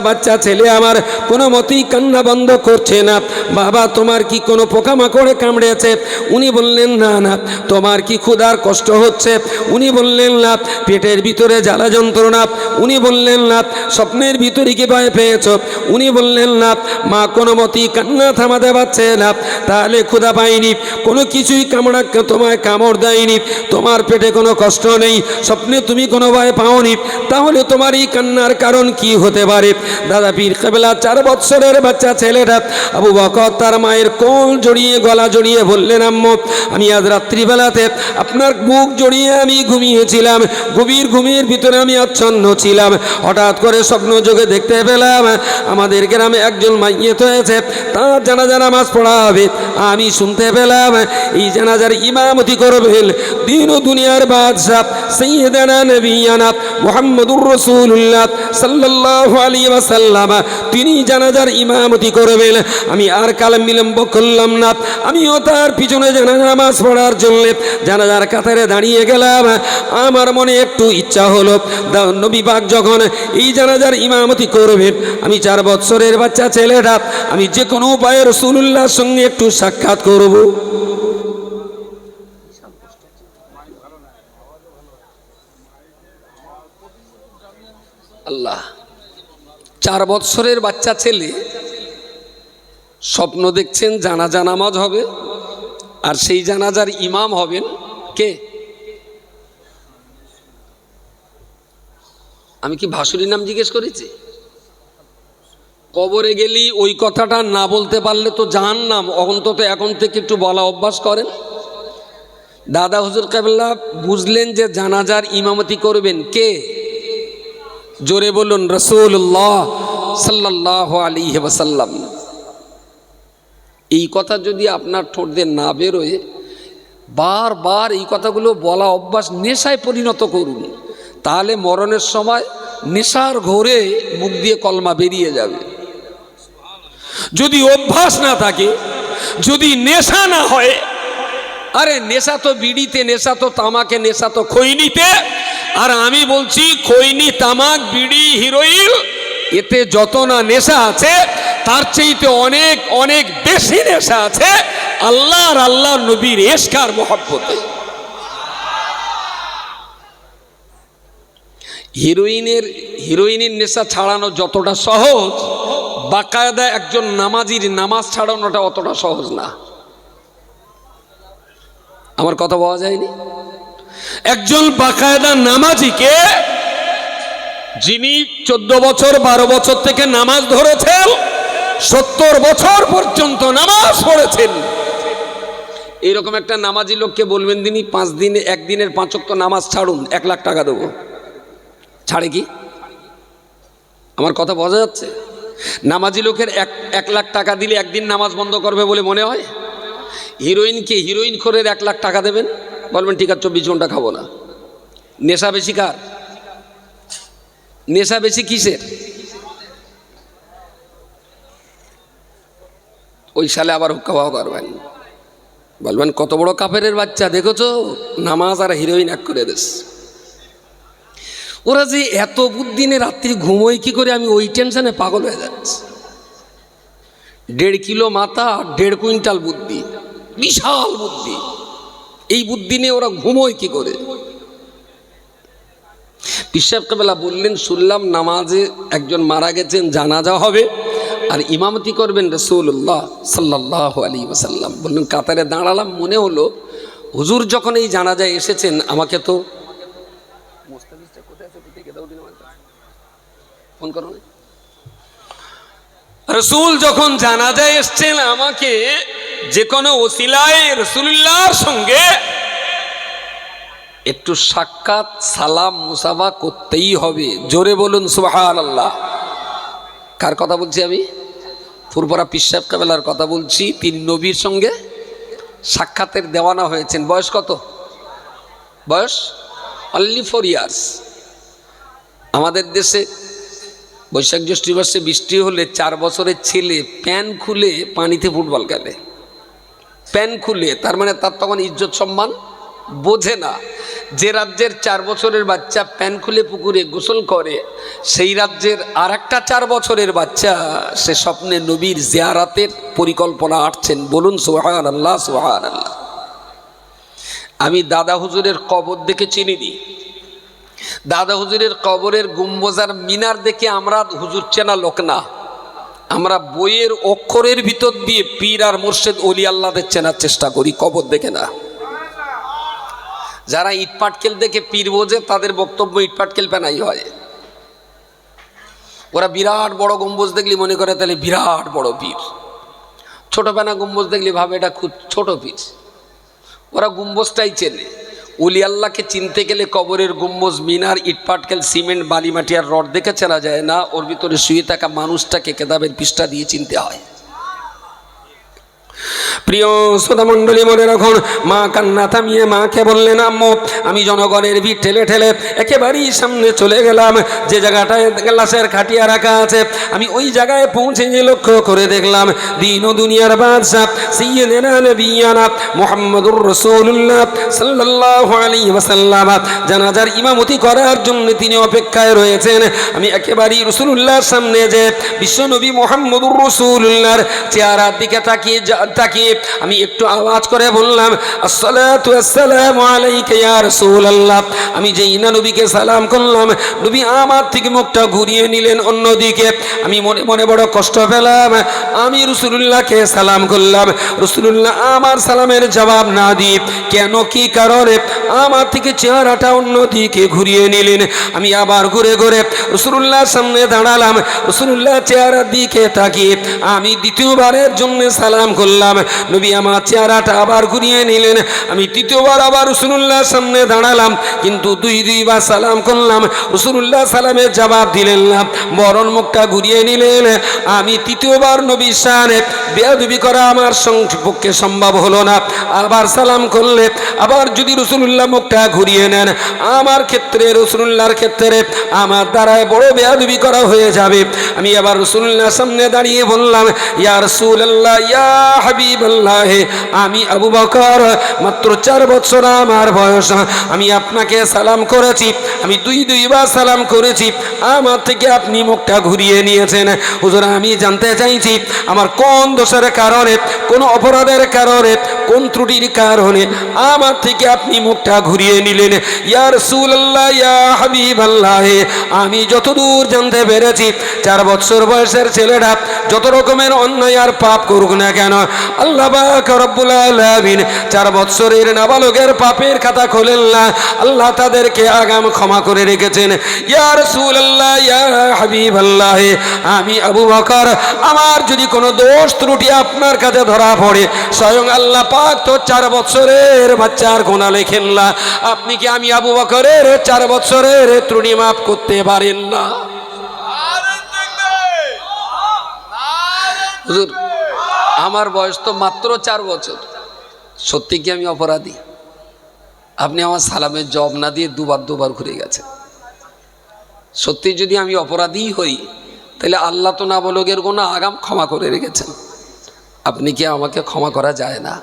বাচ্চা ছেলে আমার কোনো মতেই কান্না বন্ধ করছে না। বাবা, তোমার কি কোনো পোকামাকড়ে কামড়েছে? উনি বললেন না না। তোমার কি ক্ষুধার কষ্ট হচ্ছে? উনি বললেন না। পেটের ভিতরে জ্বালা যন্ত্রণা? উনি বললেন না। স্বপ্নের ভিতরে কি ভয় পেয়েছ? উনি বললেন না। মা কোনো মতেই কান্না থামাতে পারছে না। তাহলে ক্ষুধা পাইনি, কোনো কিছুই তোমায় কামড় দেয়নি, তোমার পেটে কোনো কষ্ট নেই, স্বপ্নে তুমি কোনো ভয় পাওনি, তাহলে তোমার এই কান্নার কারণ কি হতে পারে? দাদা পীর কেবলা 4 বছরের বাচ্চা ছেলেটা আবু বকর তার মায়ের কোল জড়িয়ে গলা জড়িয়ে বললেন, আম্মু, আমি আজ রাত্রিবেলাতে আপনার বুক জড়িয়ে আমি ঘুমিয়েছিলাম। গভীর ঘুমের ভিতরে আমি আচ্ছন্ন ছিলাম। হঠাৎ করে স্বপ্ন যোগে দেখতে পেলাম আমাদের গ্রামে একজন মাইয়িত হয়েছে, তার জানাজা নামাজ পড়া হবে। আমি শুনতে পেলাম এই জানাজার ইমামতি করবেন দিন ও দুনিয়ার বাদশাহ সাইয়্যিদানা নবিয়ানা মুহাম্মদুর রাসূলুল্লাহ সাল্লাল্লাহু আলাইহি ওয়াসাল্লাম, তিনি জানাজার ইমামতি করবেন। আমি আর কালাম বিলম্ব করলাম না, আমিও তার পিছনে জানাজা নামাজ পড়ার জন্য জানাজার কাতারে দাঁড়িয়ে গেলাম। আমার মনে একটু ইচ্ছা হলো, নবী পাক যখন এই জানাজার ইমামতি করবেন, আমি 4 বছরের বাচ্চা ছেলেটা আমি যে কোনো উপায়ে রাসূলুল্লাহর সঙ্গে একটু সাক্ষাৎ করব। আল্লাহ, 4 বছরের বাচ্চা ছেলে স্বপ্ন দেখছেন জানাজা নামাজ হবে, আর সেই জানাজার ইমাম হবেন কে? আমি কি ভাসুরির নাম জিজ্ঞেস করেছি? কবরে গেলি ওই কথাটা না বলতে পারলে তো জাহান্নাম। অন্তত এখন থেকে একটু বলা অভ্যাস করেন। দাদা হুজুর কেবলা বুঝলেন যে জানাজার ইমামতি করবেন কে? জোরে বলুন, রাসূলুল্লাহ সাল্লাল্লাহু আলাইহি ওয়াসাল্লাম। এই কথা যদি আপনার ঠোঁট দিয়ে না বেরোয়, বারবার এই কথাগুলো বলা অভ্যাস নেশায় পরিণত করুন। তাহলে মরণের সময় নেশার ঘোরে মুখ দিয়ে কলমা বেরিয়ে যাবে। যদি অভ্যাস না থাকে, যদি নেশা না হয়, আরে নেশা তো বিড়িতে, নেশা তো তামাকে, নেশা তো খৈনিতে। আর আমি বলছি খৈনি, তামাক, বিড়ি, হিরোইন, এতে যত না নেশা আছে তার চাইতে অনেক অনেক বেশি নেশা আছে আল্লাহ আর আল্লাহর নবীর ইশক আর মহব্বতে। হিরোইনের নেশা ছাড়ানো যতটা সহজ, বাকায়দা একজন নামাজির নামাজ ছাড়ানোটা অতটা সহজ না। আমার কথা বলা যায়নি? একজন বাকায়দা নামাজিকে, যিনি 14 বছর 12 বছর থেকে নামাজ ধরেছেন, 70 বছর পর্যন্ত নামাজ পড়েছেন, এরকম একটা নামাজি লোককে বলবেন তিনি 5 দিনে একদিনের 5 ওয়াক্ত নামাজ ছাড়ুন, 1 লাখ টাকা দেবো। ছাড়ে কি? আমার কথা বোঝা যাচ্ছে? নামাজি লোকের 1 লাখ টাকা দিলে একদিন নামাজ বন্ধ করবে বলে মনে হয়? হিরোইনকে, হিরোইন খোরের 1 লাখ টাকা দেবেন, বলবেন ঠিক আছে 24 ঘন্টা খাবো না। নেশা বেশি কার? নেশা বেশি কিসের? ওই সালে আবার হুক্কা বাবা করবেন, বলবেন কত বড় কাফেরের বাচ্চা, দেখেছো নামাজ আর হিরোইন এক করে দেশ। ওরা যে এত বুদ্ধি নিয়ে রাত্রি ঘুমোয় কি করে, আমি ওই টেনশনে পাগল হয়ে যাচ্ছি। 1.5 কিলো মাথা, 1.5 কুইন্টাল বুদ্ধি, বিশাল বুদ্ধি। এই বুদ্ধি নিয়ে ওরা ঘুমোয় কি করে? পীর সাহেব কেবলা বললেন, শুনলাম নামাজে একজন মারা গেছেন, জানাজা হবে আর ইমামতি করবেন রাসূলুল্লাহ সাল্লাল্লাহু আলাইহি ওয়াসাল্লাম। বললেন কাতারে দাঁড়ালাম, মনে হলো হুজুর যখন এই জানাজায় এসেছেন আমাকে তো ফোন করো না, রসুল যখন জানাজায় এসছেন আমাকে যে কোনো ওসিলায় রাসূলুল্লাহর সঙ্গে একটু সাক্ষাৎ সালাম মুসাফা করতেই হবে। জোরে বলুন সুবহানাল্লাহ। কার কথা বলছি আমি? ফুরফুরা পীর সাহেব কেবলার কথা বলছি। তিন নবীর সঙ্গে সাক্ষাতের দেওয়ানা হয়েছেন। বয়স কত? বয়স অনলি 4 ইয়ার্স। আমাদের দেশে বৈশাখ জ্যৈষ্ঠ মাসে বৃষ্টি হলে 4 বছরের ছেলে প্যান খুলে পানিতে ফুটবল খেলে। প্যান খুলে, তার মানে তার তখন ইজ্জত সম্মান বোঝে না। যে রাজ্যের 4 বছরের বাচ্চা প্যান খুলে পুকুরে গোসল করে, সেই রাজ্যের আর একটা 4 বছরের বাচ্চা সে স্বপ্নে নবীর জিয়ারাতের পরিকল্পনা আঁটছেন। বলুন সুবহানাল্লাহ সুবহানাল্লাহ। আমি দাদা হুজুরের কবর দেখে চিনিনি। দাদা হুজুরের কবরের গুম্বজ আর মিনার দেখে আমরা হুজুর চেনা লোক না। আমরা বইয়ের অক্ষরের ভিতর দিয়ে পীর আর মুর্শিদ ওলি আল্লাহদের চেনার চেষ্টা করি, কবর দেখে না। যারা ইট পাটকেল দেখে পীর বোঝে তাদের বক্তব্য ইট পাটকেল পেনাই হয়। ওরা বিরাট বড় গম্বুজ দেখলে মনে করে তাহলে বিরাট বড় পীর, ছোট পেনা গম্বুজ দেখলে ভাবে এটা খুব ছোট পীর। ওরা গম্বুজটাই চেনে। ওলি আল্লাহকে চিনতে গেলে কবরের গম্বুজ, মিনার, ইট পাটকেল, সিমেন্ট, বালি মাটি আর রড দেখে চেনা যায় না। ওর ভিতরে শুয়ে থাকা মানুষটাকে কেতাবের পৃষ্ঠা দিয়ে চিনতে হয়। প্রিয় শ্রোতা মণ্ডলী, মনে রাখুন, মা কান্না থামিয়ে মাকে বললেন, আম্মু আমি জনগণের ভিড় ঠেলে ঠেলে একেবারেই সামনে চলে গেলাম। যে জায়গাটায় গ্লাসের খাটিয়া রাখা আছে আমি ওই জায়গায় পৌঁছে গিয়ে লক্ষ্য করে দেখলাম দিন ও দুনিয়ার বাদশা সাইয়্যিদুনা নবিয়্যিনা মুহাম্মদুর রাসূলুল্লাহ সাল্লাল্লাহু আলাইহি ওয়াসাল্লাম জানাজার ইমামতি করার জন্য তিনি অপেক্ষায় রয়েছেন। আমি একেবারেই রাসূলুল্লাহর সামনে যে বিশ্বনবী মুহাম্মদুর রাসূলুল্লাহর চেহারার দিকে তাকিয়ে আমি একটু আওয়াজ করে বললাম, আসসালাতু ওয়াসসালামু আলাইকা ইয়া রাসূলুল্লাহ। আমি যেই না নবীকে সালাম করলাম, নবী আমার থেকে মুখটা ঘুরিয়ে নিলেন অন্যদিকে। আমি মনে মনে বড় কষ্ট পেলাম। আমি রাসূলুল্লাহকে সালাম করলাম, রাসূলুল্লাহ আমার সালামের জবাব না দিয়ে কেন, কি কারণে আমার থেকে চেহারাটা অন্যদিকে ঘুরিয়ে নিলেন। আমি আবার ঘুরে ঘুরে রাসূলুল্লাহর সামনে দাঁড়ালাম। রাসূলুল্লাহ চেহারার দিকে তাকিয়ে আমি দ্বিতীয়বারের জন্য সালাম করলাম। নবী আমার চেহারাটা আবার ঘুরিয়ে নিলেন। আমি তৃতীয়বার আবার রাসূলুল্লাহর সামনে দাঁড়ালাম, কিন্তু দুইবার সালাম করলাম। রাসূলুল্লাহ সালামের জবাব দিলেন না, বরং মুখটা ঘুরিয়ে নিলেন। আমি তৃতীয়বার নবীর সামনে বেয়াদবি করা আমার পক্ষে সম্ভব হলো না। আবার সালাম করলে আবার যদি রাসূলুল্লাহ মুখটা ঘুরিয়ে নেন, আমার ক্ষেত্রে রাসূলুল্লাহর ক্ষেত্রে আমার দ্বারায় বড় বেয়াদবি করা হয়ে যাবে। আমি আবার রাসূলুল্লাহর সামনে দাঁড়িয়ে বললাম, ইয়া রাসূলুল্লাহ, ইয়া হাবিবাল্লাহ, আমি আবু বকর, মাত্র 4 বছর আমার বয়স। আমি আপনাকে সালাম করেছি, আমি দুইবার সালাম করেছি, আমার থেকে আপনি মুখটা ঘুরিয়ে নিয়েছেন। হুজুর আমি জানতে চাইছি আমার কোন দোষের কারণে, কোন অপরাধের কারণে, কোন ত্রুটির কারণে আমার থেকে আপনি মুখটা ঘুরিয়ে নিলেন। ইয়া রাসূলুল্লাহ, ইয়া হাবিবাল্লাহ, আমি যতদূর জানতে পেরেছি 4 বছর বয়সের ছেলেটা যত রকমের অন্যায় আর পাপ করুক না কেন, আল্লাহ পাক রব্বুল আলামিন 4 বছরের নাবালকের পাপের খাতা খোলেন না, আল্লাহ তাদেরকে আগাম ক্ষমা করে রেখেছেন। ইয়া রাসূলুল্লাহ, ইয়া হাবিবাল্লাহ, আমি আবু বকর, আমার যদি কোনো দোষ ত্রুটি আপনার কাছে ধরা পড়ে, স্বয়ং আল্লাহ পাক তো 4 বছরের বাচ্চার গুনাহ লেখেন না, আপনি কি আমি আবু বকরের 4 বছরের ত্রুটি মাফ করতে পারেন না? হুজুর আমার বয়স তো মাত্র 4 বছর, সত্যি কি আমি অপরাধী? আপনি আমার সালামের জবাব না দিয়ে দুবার ঘুরে গেছেন। সত্যি যদি আমি অপরাধী হই, তাহলে আল্লাহ তো নাবালকের গুনাহ আগাম ক্ষমা করে রেখেছেন। আপনি কি আমাকে ক্ষমা করা যায় না?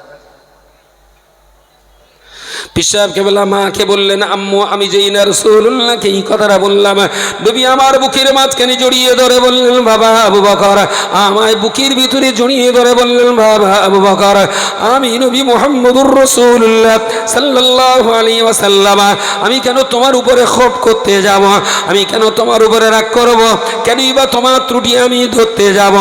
পীর সাহেব কেবলা মাকে বললেন, আম্মু আমি যেই না রাসূলুল্লাহকে এই কথাটা বললাম, নবী আমার বুকের মাঝখানে জড়িয়ে ধরে বললেন, বাবা আবু বকর। আমায় বুকের ভিতরে জড়িয়ে ধরে বললেন, বাবা আবু বকর, আমি নবী মুহাম্মদুর রাসূলুল্লাহ সাল্লাল্লাহু আলাইহি ওয়াসাল্লাম, আমি কেন তোমার উপরে খোপ করতে যাব? আমি কেন তোমার উপরে রাগ করব? কেনই বা তোমার ত্রুটি আমি ধরতে যাব?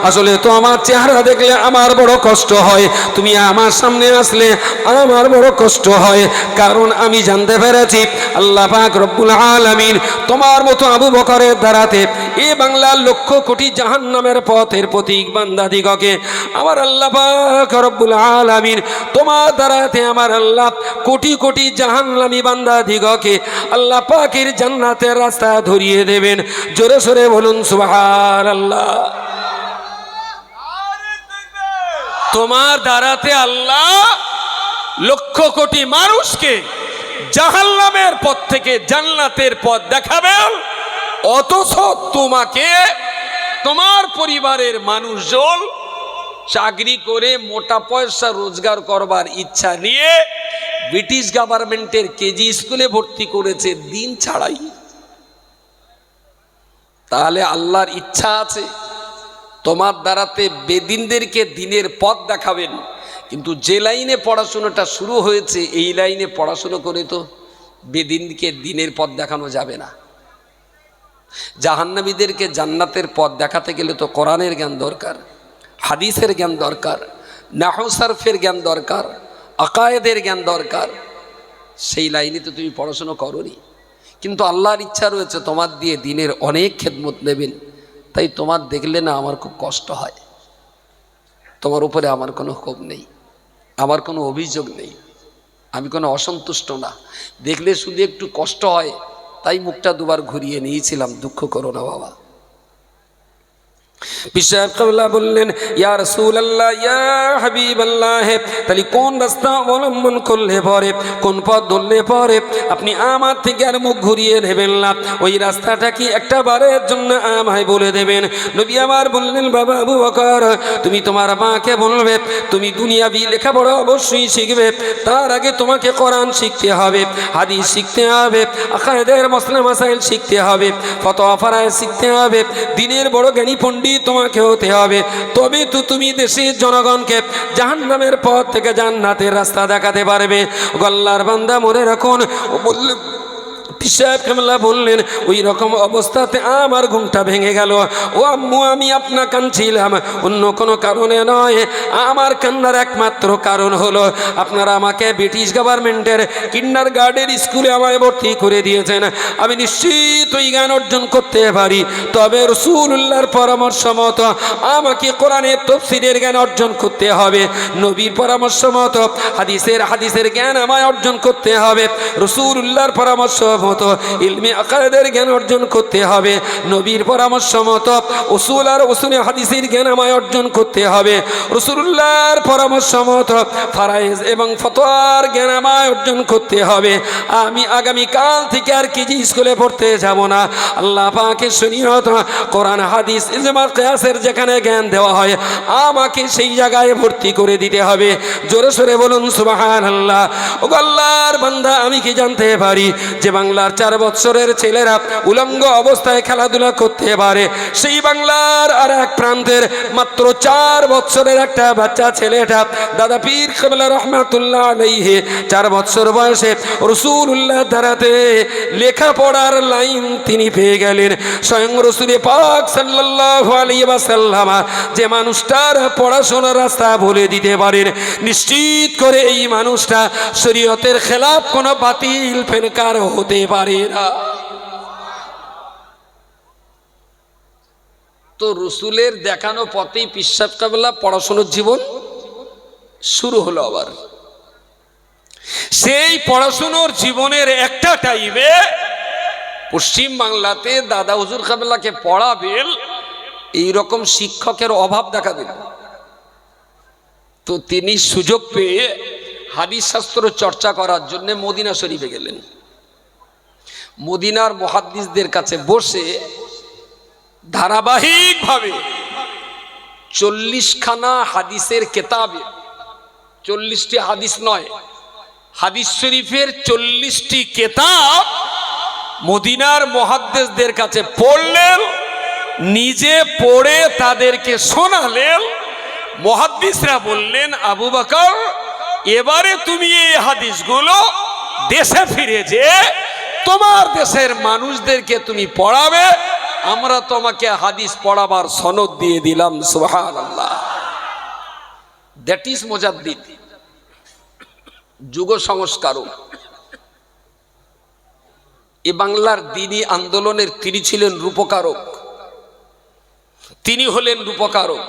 আসলে তো আমার চেহারা দেখলে আমার বড় কষ্ট হয়, তুমি আমার সামনে আসলে আমার বড় কষ্ট হয়, কারণ আমি জানতে পেরেছি আল্লাহ পাক রব্বুল আলামিন তোমার মতো আবু বকরের দ্বারাতে এই বাংলার লক্ষ কোটি জাহান্নামের পথের প্রতীক বান্দাদিগকে আমার আল্লাহ পাক রব্বুল আলামিন তোমার দ্বারাতে আমার আল্লাহ কোটি কোটি জাহান্নামী বান্দাদিগকে আল্লাহ পাকের জান্নাতের রাস্তা ধরিয়ে দেবেন। জোরে সোরে বলুন সুবহানাল্লাহ। তোমার দ্বারাতে আল্লাহ লক্ষ কোটি মানুষকে জাহান্নামের পথ থেকে জান্নাতের পথ দেখাবেন, অথচ তোমাকে তোমার পরিবারের মানুষজন চাকরি করে মোটা পয়সা রোজগার করবার ইচ্ছা নিয়ে ব্রিটিশ গভর্নমেন্টের কেজি স্কুলে ভর্তি করেছে দিন ছাড়াই। তাহলে আল্লাহর ইচ্ছা আছে তোমার দ্বারাতে বেদিনদেরকে দিনের পথ দেখাবেন, কিন্তু যে লাইনে পড়াশোনাটা শুরু হয়েছে এই লাইনে পড়াশুনো করে তো বেদিনকে দিনের পথ দেখানো যাবে না। জাহান্নামীদেরকে জান্নাতের পথ দেখাতে গেলে তো কোরআনের জ্ঞান দরকার, হাদিসের জ্ঞান দরকার, নাহু সারফের জ্ঞান দরকার, আকায়েদের জ্ঞান দরকার। সেই লাইনে তো তুমি পড়াশুনো করোনি, কিন্তু আল্লাহর ইচ্ছা রয়েছে তোমার দিয়ে দিনের অনেক খেদমত নেবেন। তাই তোমার দেখলে না আমার খুব কষ্ট হয়, তোমার উপরে আমার কোনো ক্ষোভ নেই, আমার কোনো অভিযোগ নেই, আমি কোনো অসন্তুষ্ট না, দেখলে শুধু একটু কষ্ট হয়, তাই মুখটা দুবার ঘুরিয়ে নিয়েছিলাম, দুঃখ করো না বাবা। পীর সাহেব কেবলা বললেন, ইয়া রাসূলুল্লাহ ইয়া হাবিবাল্লাহ, তাহলে কোন রাস্তা অবলম্বন করলে পরে, কোন পথ ধরলে পরে আপনি আমার থেকে আর মুখ ঘুরিয়ে নেবেন না, ওই রাস্তাটা কি একটা বারের জন্য আমায় বলে দেবেন। নবী আমার বললেন, বাবা আবু বকর, তুমি তোমার মাকে বলবে তুমি দুনিয়াবি লেখাপড়া অবশ্যই শিখবে, তার আগে তোমাকে কোরআন শিখতে হবে, হাদিস শিখতে হবে, আকায়েদের মাসলা মাসাইল শিখতে হবে, ফতোয়া ফারায়েজ শিখতে হবে, দিনের বড় জ্ঞানী পণ্ডিত তোমাকে হতে হবে, তবে তো তুমি দেশের জনগণকে জাহান্নামের পথ থেকে জান্নাতের রাস্তা দেখাতে পারবে। আল্লাহর বান্দা মনে রাখুন, বললেন পীর সাহেব কেবলা বললেন, ওই রকম অবস্থাতে আমার ঘুমটা ভেঙে গেল। ও আম্মু, আমি আপনার কাঁদছিলাম অন্য কোনো কারণে নয়, আমার কান্নার একমাত্র কারণ হলো আপনারা আমাকে ব্রিটিশ গভর্নমেন্টের কিন্ডারগার্টেন স্কুলে আমায় ভর্তি করে দিয়েছেন। আমি নিশ্চিত ওই জ্ঞান অর্জন করতে পারি, তবে রাসূলুল্লাহর পরামর্শ মতো আমাকে কোরআনের তাফসীরের জ্ঞান অর্জন করতে হবে, নবীর পরামর্শ মতো হাদিসের জ্ঞান আমায় অর্জন করতে হবে, রাসূলুল্লাহর পরামর্শ মতো ইলমে আকায়েদের জ্ঞান অর্জন করতে হবে, নবীর পরামর্শ মতো উসুল আর উসুলে হাদিসের জ্ঞান আমায় অর্জন করতে হবে, রাসূলুল্লাহর পরামর্শ মতো ফারায়েজ এবং ফতোয়ার জ্ঞান আমায় অর্জন করতে হবে। আমি আগামী কাল থেকে আর কেজি স্কুলে পড়তে যাব না। আল্লাহ পাকের শরীয়ত, কোরআন, হাদিস, ইজমা, কিয়াসের যেখানে জ্ঞান দেওয়া হয় আমাকে সেই জায়গায় ভর্তি করে দিতে হবে। জোরে সোরে বলুন সুবহানাল্লাহ। ও আল্লাহর বান্দা, আমি কি জানতে পারি যে বাংলার 4 বছরের ছেলেরা উলঙ্গ অবস্থায় খেলাধুলা করতে পারে, সেই বাংলার আর এক প্রান্তের মাত্র 4 বছরের একটা বাচ্চা ছেলেটা দাদা পীর কেবলা রহমাতুল্লাহ আলাইহি 4 বছর বয়সে রাসূলুল্লাহ দ্বারাতে লেখাপড়ার লাইন তিনি পেয়ে গেলেন। স্বয়ং রাসূল পাক সাল্লাল্লাহু আলাইহি ওয়াসাল্লাম যে মানুষটার পড়াশোনার রাস্তা বলে দিতে পারেন, নিশ্চিত করে এই মানুষটা শরীয়তের খেলাফ কোনো বাতিল ফেরকার হতে পারে না। তো রসুলের দেখানো পথেই পীর সাহেব কেবলা পড়াশোনার জীবন শুরু হলো। আবার সেই পড়াশোনার জীবনের একটা টাইমে পশ্চিম বাংলাতে দাদা হুজুর কেবলাকে পড়াবেন, এইরকম শিক্ষকের অভাব দেখা দিল। তো তিনি সুযোগ পেয়ে হাদিস শাস্ত্র চর্চা করার জন্য মদিনা শরীফে গেলেন। মদিনার মুহাদ্দিসদের কাছে বসে ধারাবাহিকভাবে 40খানা হাদিসের কেতাবে, 40টি হাদিস নয়, হাদিস শরীফের 40টি কিতাব মদিনার মুহাদ্দিসদের কাছে পড়লেন, নিজে পড়ে তাদেরকে শোনালেন। মুহাদ্দিসরা বললেন, আবু বকর, এবারে তুমি এই হাদিসগুলো দেশে ফিরে যে তোমার দেশের মানুষদেরকে তুমি পড়াবে, আমরা তোমাকে হাদিস পড়াবার সনদ দিয়ে দিলাম। সুবহানাল্লাহ। দ্যাট ইজ মুজাদ্দিদ, যুগ সংস্কারক। এ বাংলার দ্বীনি আন্দোলনের তিনি ছিলেন রূপকারক, তিনি হলেন রূপকারক।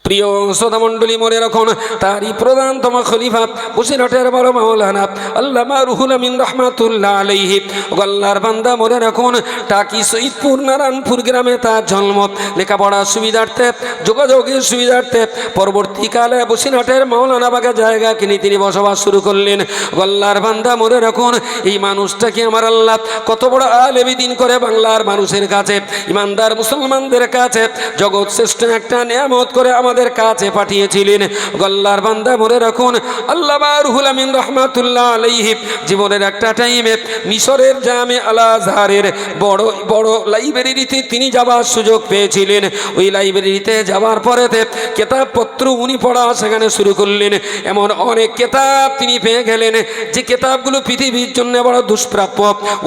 প্রিয় শ্রোতা মণ্ডলী, মনে রাখুন তারই প্রধানতম খলিফা বসিরহাটের বড় মাওলানা আল্লামা রুহুল আমিন রাহমাতুল্লাহ আলাইহি। আল্লাহর বান্দা, মনে রাখুন টাকি সৈয়দপুর নারায়ণপুর গ্রামে তার জন্ম। লেখাপড়ার সুবিধার্থে, যোগাযোগের সুবিধার্থে পরবর্তীকালে বসিরহাটের মাওলানা বাগে জায়গা কিনে তিনি বসবাস শুরু করলেন। আল্লাহর বান্দা, মনে রাখুন এই মানুষটাকে আমার আল্লাহ কত বড় আলেম দ্বীন করে বাংলার মানুষের কাছে, ইমানদার মুসলমানদের কাছে জগৎ শ্রেষ্ঠ একটা নিয়ামত করে আমাদের কাছে পাঠিয়েছিলেন। আল্লাহর বান্দা, মনে রাখুন আল্লামা রুহুল আমিন রাহমাতুল্লাহ আলাইহি জীবনের একটা টাইমে মিশরের জামে আল আজহারের বড় বড় লাইব্রেরিতে তিনি যাবার সুযোগ পেয়েছিলেন। ওই লাইব্রেরিতে যাওয়ার পরেতে কিতাবপত্র উনি পড়া সেখানে শুরু করলেন। এমন অনেক কিতাব তিনি পেয়ে গেলেন যে কিতাবগুলো পৃথিবীর জন্য বড় দুষ্প্রাপ্য।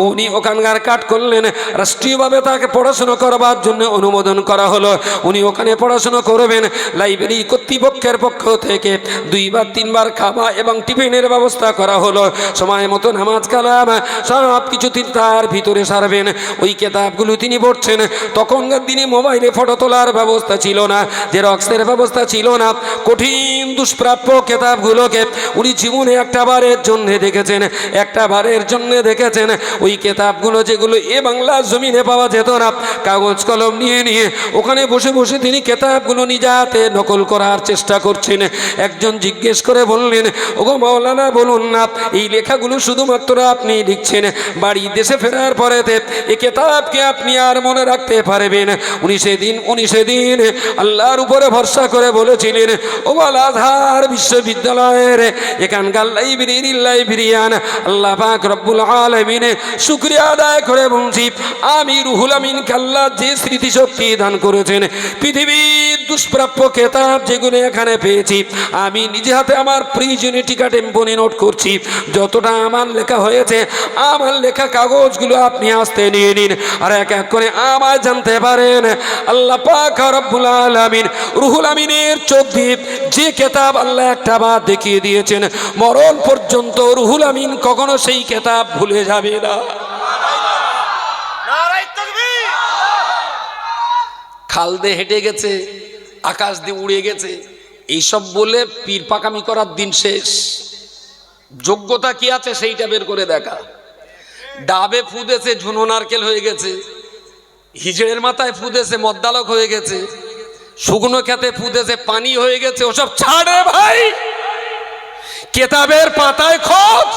উনি ওখানকার কাট করলেন, রাষ্ট্রীয়ভাবে তাকে পড়াশোনা করবার জন্য অনুমোদন করা হলো। উনি ওখানে পড়াশোনা করবেন। লাইব্রেরি কর্তৃপক্ষের পক্ষ থেকে 2 বার 3 বার খাওয়া এবং টিফিনের ব্যবস্থা করা হলো। সময় মতো নামাজ কালাম সব কিছু তিনি তার ভিতরে সারবেন। ওই কিতাবগুলো তিনি পড়ছেন। তখনকার দিনে মোবাইলে ফটো তোলার ব্যবস্থা ছিল না, জেরক্সের ব্যবস্থা ছিল না। কঠিন দুষ্প্রাপ্য কিতাবগুলোকে উনি জীবনে একটা বারের জন্য দেখেছেন, একটা বারের জন্য দেখেছেন। ওই কিতাবগুলো যেগুলো এ বাংলা জমিনে পাওয়া যেত না, কাগজ কলম নিয়ে নিয়ে ওখানে বসে বসে তিনি কিতাবগুলো নিজাতে নকল করার চেষ্টা করছেন। একজন জিজ্ঞেস করে বললেন, ওগো মাওলানা, বলুন না এই লেখাগুলো শুধুমাত্র আপনি লিখছেন, বাড়ি দেশে ফেরার পরেতে এই কিতাবকে আপনি আর মনে রাখতে পারবেন? উনি সেদিন আল্লাহর উপরে ভরসা করে বলেছিলেন, ও আল আজহার বিশ্ববিদ্যালয়ের এখানকার লাইব্রেরিয়ান আল্লাহ পাক রব্বুল আলামিন শুকরিয়া আদায় করে বলছি, আমি রুহুল আমিনকে আল্লাহ যে স্মৃতিশক্তি দান করেছেন, পৃথিবীর দুষ্প্রাপ্য কিতাব যেগুলো এখানে পেয়েছি আমি নিজে হাতে আমার প্রিজনিটিকা টেম্পোনে নোট করছি। যতটা আমার লেখা হয়েছে, আমার লেখা কাগজগুলো আপনি আসতে নিয়ে নিন, আর এক এক করে আমায় জানতে পারেন। আল্লাহ পাক রব্বুল আলামিন রুহুল আমিনের চোখ দিয়ে যে কিতাব আল্লাহ একটা বার দেখিয়ে দিয়েছেন, মরণ পর্যন্ত রুহুল আমিন কখনো সেই কিতাব ভুলে যাবে না। খাল দিয়ে হেঁটে গেছে, আকাশ দিয়ে উড়ে গেছে, এইসব বলে পীর পাকামি করার দিন শেষ। যোগ্যতা কি আছে সেইটা বের করে দেখা। ডাবে ফুদেছে ঝুনো নারকেল হয়ে গেছে, হিজড়ের মাথায় ফুদেছে মদ্দালক হয়ে গেছে, শুকনো খেতে ফুদেছে পানি হয়ে গেছে, ওসব ছাড়ে ভাই। কেতাবের পাতায় খোঁজ,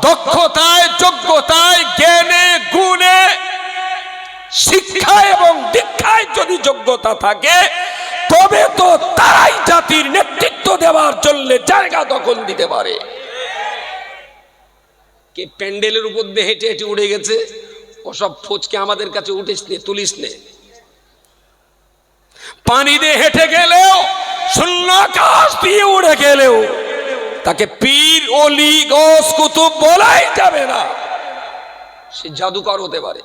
দক্ষতায়, যোগ্যতায়, জ্ঞানে, গুণে, শিক্ষা এবং দীক্ষায় যদি যোগ্যতা থাকে, তবে তো তারাই জাতির নেতৃত্ব দেওয়ার জন্য জায়গা দখল দিতে পারে। কে প্যান্ডেলের উপর দিয়ে হেঁটে হেঁটে উড়ে গেছে, ওসব ফোজকে আমাদের কাছে উঠিস নে, তুলিস নে। পানি দিয়ে হেঁটে গেলেও, শূন্য আকাশ দিয়ে উড়ে গেলেও তাকে পীর, ওলি, গৌস, কুতুব বলাই যাবে না। সে জাদুকর হতে পারে।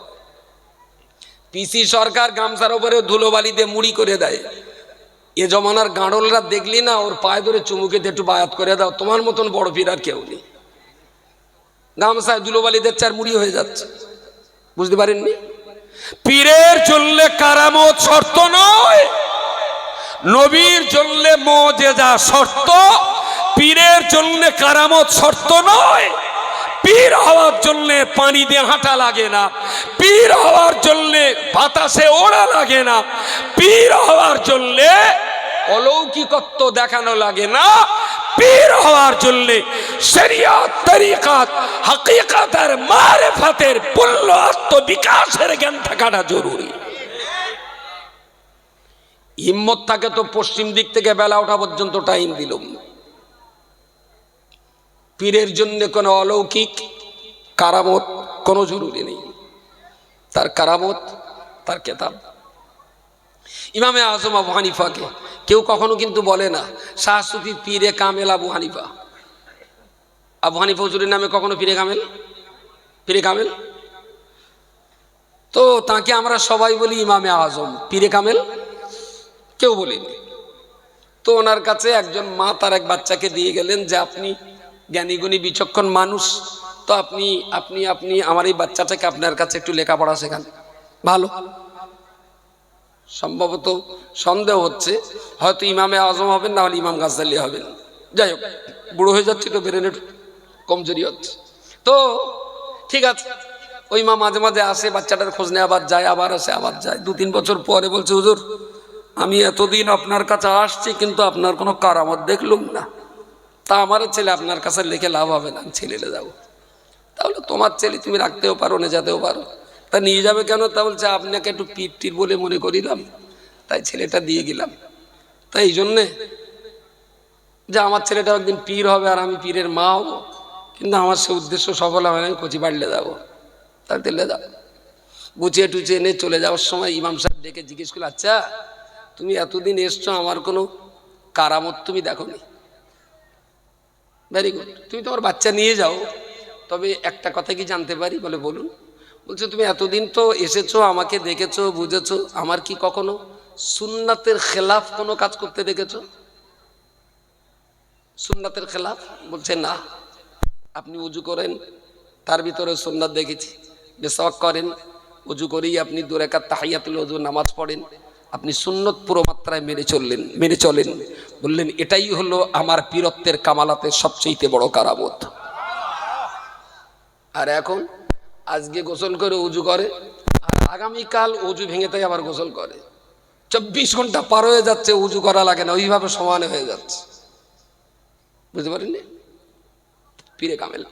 পিসি সরকার গামছার উপরে ধুলোবালি দিয়ে মুড়ি করে দেয়। এ জমানার গাঁড়লরা দেখলি না, ওর পায়ে ধরে চুমুকে একটু বায়াত করে দাও, তোমার মতন বড় পীর আর কেউ নেই। গামছায় ধুলোবালি দিচ্ছে আর মুড়ি হয়ে যাচ্ছে। বুঝতে পারেননি? পীরের জন্য কারামত শর্ত নয়, নবীর জন্য মুজিজা শর্ত। পীরের জন্য কারামত শর্ত নয়। পীর হওয়ার জন্য পানি দিয়ে হাঁটা লাগে না, পীর হওয়ার জন্য বাতাসে ওড়া লাগে না, পীর হওয়ার জন্য অলৌকিকত্ব দেখানো লাগে না। পীর হওয়ার জন্য শরিয়ত, তরিকাত, হাকিকত আর মারিফাতের পূর্ণ আত্মবিকাশের জ্ঞান থাকাটা জরুরি। হিম্মত থাকে তো পশ্চিম দিক থেকে বেলা ওঠা পর্যন্ত টাইম দিলাম, পীরের জন্য কোনো অলৌকিক কারামত কোনো জরুরি নেই, তার কারামত তার কেতাব। ইমামে আজম আবু হানিফাকে কেউ কখনো কিন্তু বলে না শাহ সুফি পীরে কামেল আবু হানিফা। আবু হানিফা হুজুরের নামে কখনো পীরে কামেল? তো তাকে আমরা সবাই বলি ইমামে আজম, পীরে কামেল কেউ বলিনি। তো ওনার কাছে একজন মা তার এক বাচ্চাকে দিয়ে গেলেন যে আপনি জ্ঞানীগুণী বিচক্ষণ মানুষ, তো আপনি আপনি আপনি আমার এই বাচ্চাটাকে আপনার কাছে একটু লেখাপড়া শেখান, ভালো। সম্ভবত সন্দেহ হচ্ছে হয়তো ইমামে আজম হবেন, না হলে ইমাম গাজ্জালি হবেন। যাই হোক, বুড়ো হয়ে যাচ্ছে তো ব্রেনের কমজোরি হচ্ছে। তো ঠিক আছে, ওই মা মাঝে মাঝে আসে, বাচ্চাটার খোঁজ নেয়, আবার যায়, আবার আসে, আবার যায়। 2-3 বছর পরে বলছে হুজুর আমি এতদিন আপনার কাছে আসছি কিন্তু আপনার কোনো কারামত দেখলুম না, তা আমার ছেলে আপনার কাছে লিখে লাভ হবে না, আমি ছেলেলে যাবো। তাহলে তোমার ছেলে তুমি রাখতেও পারো, নিয়ে যেতেও পারো। তা নিয়ে যাবে কেন? তা বলছে আপনাকে একটু পীর বলে মনে করিলাম, তাই ছেলেটা দিয়ে গেলাম। তাই এই জন্যে যে আমার ছেলেটা একদিন পীর হবে আর আমি পীরের মা হব, কিন্তু আমার সে উদ্দেশ্য সফল হবে না, আমি কচি বাড়লে যাবো। তাই তেলে যাও, গুছিয়ে টুচিয়ে এনে চলে যাওয়ার সময় ইমাম সাহেব ডেকে জিজ্ঞেস করলো, আচ্ছা তুমি এতদিন এসছো, আমার কোনো কারামত তুমি দেখোনি? ভেরি গুড, তুমি তোমার বাচ্চা নিয়ে যাও, তবে একটা কথা কি জানতে পারি? বলে বলুন। বলছে তুমি এতদিন তো এসেছো, আমাকে দেখেছো, বুঝেছো, আমার কি কখনো সুন্নাতের খেলাফ কোনো কাজ করতে দেখেছো? সুন্নাতের খেলাফ? বলছে না। আপনি উজু করেন, তার ভিতরে সুন্নাত দেখেছি। মেসওয়াক করেন, উজু করেই আপনি 2 রাকাত তাহিয়াতুল ওযু নামাজ পড়েন, আপনি সুন্নত পুরো মাত্রায় মেনে চলেন। বললেন এটাই হলো আমার পীরত্বের কামালাতের সবচেয়ে বড় কারামত। আর এখন আজকে গোসল করে উজু করে, আর আগামীকাল উজু ভেঙে তাই আবার গোসল করে। 24 ঘন্টা পার হয়ে যাচ্ছে, উজু করা লাগে না, ওইভাবে সমান হয়ে যাচ্ছে। বুঝতে পারেননি? পীরে কামেল।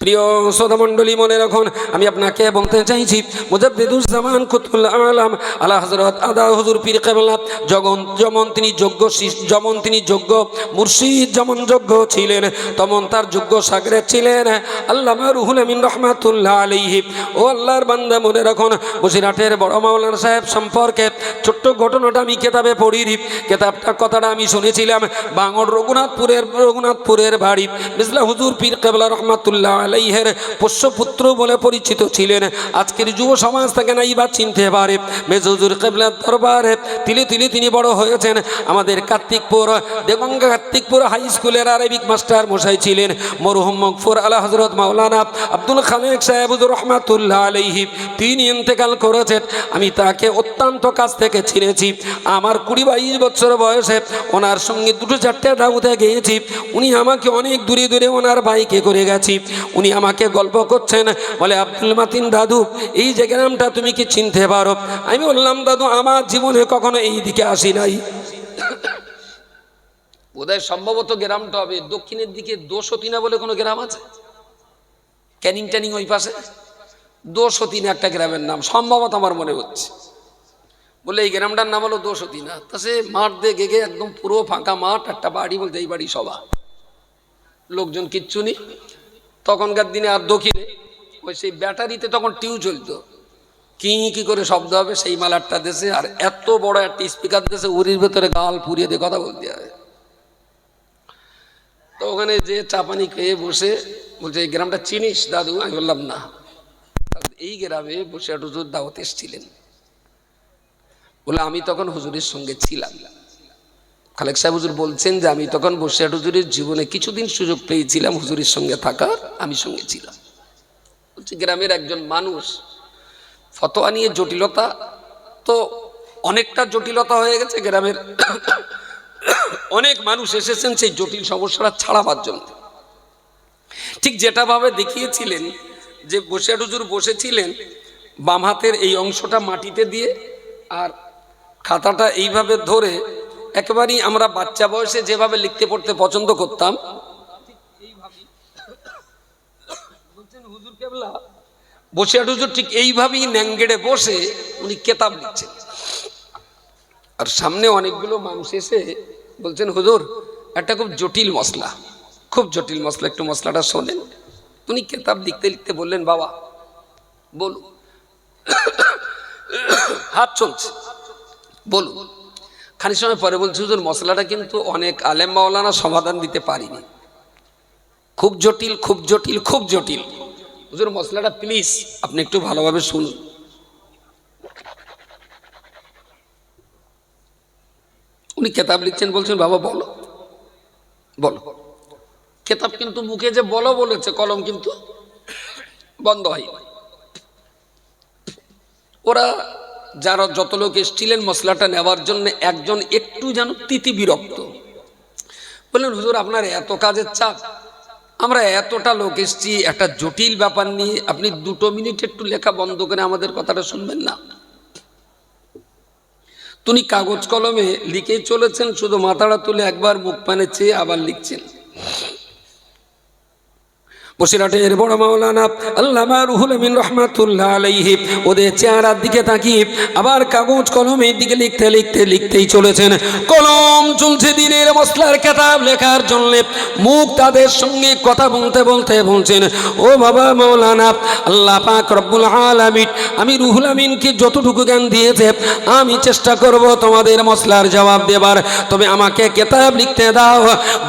প্রিয় শ্রোতা মণ্ডলী, মনে রাখুন আমি আপনাকে বলতে চাইছি মুজাদ্দিদুজ জামান কুতুবুল আলাম আলা হযরত আদা হুজুর পীর কেবলা যেমন তিনি যোগ্য মুর্শিদ, যেমন যোগ্য ছিলেন, তেমন তার যোগ্য শাগরেদ ছিলেন আল্লামা রুহুল আমিন রাহমাতুল্লাহ আলাইহি। ও আল্লাহর বান্দা, মনে রাখুন বসিরহাটের বড় মাওলানা সাহেব সম্পর্কে ছোট্ট ঘটনাটা আমি কেতাবে পড়িনি। কথাটা আমি শুনেছিলাম বাঙর রঘুনাথপুরের বাড়ি মিসলা হুজুর পীর কেবলা রহমাতুল্লাহ আলাইহির পোষ্যপুত্র বলে পরিচিত ছিলেন। আজকের যুব সমাজ থেকে নাই বা চিনতে পারে। মেজ হুজুর কেবলার দরবারে তিলে তিলে তিনি বড় হয়েছেন। আমাদের দেগঙ্গা কার্তিকপুর হাই স্কুলের আরবিক মাস্টার মশাই ছিলেন মরহুম মগফুর আলা হযরত মাওলানা আব্দুল খালেক সাহেব হুজুর রহমাতুল্লাহ আলাইহি। তিনি ইন্তেকাল করেছেন। আমি তাকে অত্যন্ত কাছ থেকে চিনেছি। আমার 20-22 বছর বয়সে ওনার সঙ্গে 2-4টে দাউদে গিয়েছি। উনি আমাকে অনেক দূরে দূরে ওনার বাইকে করে গেছি। উনি আমাকে গল্প করছেন, বলে আব্দুল মাতিন দাদু এই যে গ্রামটা তুমি কি চিনতে পারো? আমি বললাম দাদু আমার জীবনে কখনো এই দিকে আসি নাই। বোধহয় সম্ভবত গ্রামটা হবে দক্ষিণের দিকে দোষতিনা বলে কোনো গ্রাম আছে, ক্যানিং ওই পাশে দোষতিনা একটা গ্রামের নাম সম্ভবত আমার মনে হচ্ছে। বলে এই গ্রামটার নাম হলো দোষতিনা। তা সে মাঠ দিয়ে গেগে একদম পুরো ফাঁকা মাঠ, একটা বাড়ি, বলতে এই বাড়ি সভা, লোকজন কিচ্ছু নেই। তখনকার দিনে আর দক্ষিণে ওই সেই ব্যাটারিতে তখন টিউ চলতো, কি করে শব্দ হবে সেই মালারটা দেশে, আর এত বড় একটা স্পিকার দেশে, উড়ির ভেতরে গাল পুড়িয়ে দিয়ে কথা বলতে হয়। তো ওখানে যে চাপানি খেয়ে বসে বলছে এই গ্রামটা চিনিস দাদু? আমি বললাম না। এই গ্রামে বসে হুজুর দাওয়াত এসেছিলেন। বলে আমি তখন হুজুরের সঙ্গে ছিলাম। খালেক সাহেব হুজুর বলছেন যে আমি তখন বসিরহাট হুজুরের জীবনে কিছুদিন সুযোগ পেয়েছিলাম হুজুরের সঙ্গে থাকার, আমি সঙ্গে ছিলাম। বলছি গ্রামের একজন মানুষ, ফতোয়া নিয়ে জটিলতা তো অনেকটা জটিলতা হয়ে গেছে গ্রামের, অনেক মানুষ এসেছেন সেই জটিল সমস্যাটা ছাড়াবার জন্য। ঠিক যেটা ভাবে দেখিয়েছিলেন যে বসিরহাট হুজুর বসেছিলেন বাম হাতের এই অংশটা মাটিতে দিয়ে, আর খাতাটা এইভাবে ধরে, একেবারেই আমরা বাচ্চা বয়সে যেভাবে লিখতে পড়তে পছন্দ করতাম, হুজুর কেবলা বসিরহাট হুজুর ঠিক এইভাবেই ন্যাংগেড়ে বসে উনি কেতাব লিখছেন। আর সামনে অনেকগুলো মানুষ এসে বলছেন হুজুর একটা খুব জটিল মশলা, খুব জটিল মশলা, একটু মশলাটা শোনেন। উনি কিতাব লিখতে লিখতে বললেন, বাবা বলুন। হাত চলছে, বলুন। খানিক সময় পরে বলছি, হুজুর মশলাটা কিন্তু অনেক আলেম মাওলানা সমাধান দিতে পারিনি, খুব জটিল, খুব জটিল, খুব জটিল। হুজুর মশলাটা প্লিজ আপনি একটু ভালোভাবে শুনুন। উনি কেতাব লিখছেন, বলছেন বাবা বলো বলো। কেতাব কিন্তু মুখে যে বলো বলেছে, কলম কিন্তু বন্ধ হয়। ওরা যারা যত লোক এসছিলেন মশলাটা নেওয়ার জন্য, একজন একটু যেন তিতি বিরক্ত। বললেন হুজুর আপনার এত কাজের চাপ, আমরা এতটা লোক এসছি একটা জটিল ব্যাপার নিয়ে, আপনি 2 মিনিট একটু লেখা বন্ধ করে আমাদের কথাটা শুনবেন না? তিনি কাগজ কলমে লিখে চলেছেন, শুধু মাথাটা তুলে একবার মুখ পানে চেয়ে আবার লিখছেন। বসিরহাটের বড় মাওলানা আল্লামা রুহুল আমিন রাহমাতুল্লাহ আলাইহি ওদের চেহারার দিকে তাকিয়ে আবার কাগজ কলমের দিকে লিখতে লিখতে লিখতেই চলেছেন। কলম চলছে দিনের মশলার কিতাব লেখার জন্য, মুখ তাদের সঙ্গে কথা বলতে বলতে বলছেন, ও বাবা মাওলানা, আল্লাহ পাক রব্বুল আলামিন আমি রুহুল আমিনকে যতটুকু জ্ঞান দিয়েছে আমি চেষ্টা করব তোমাদের মশলার জবাব দেবার, তবে আমাকে কিতাব লিখতে দাও।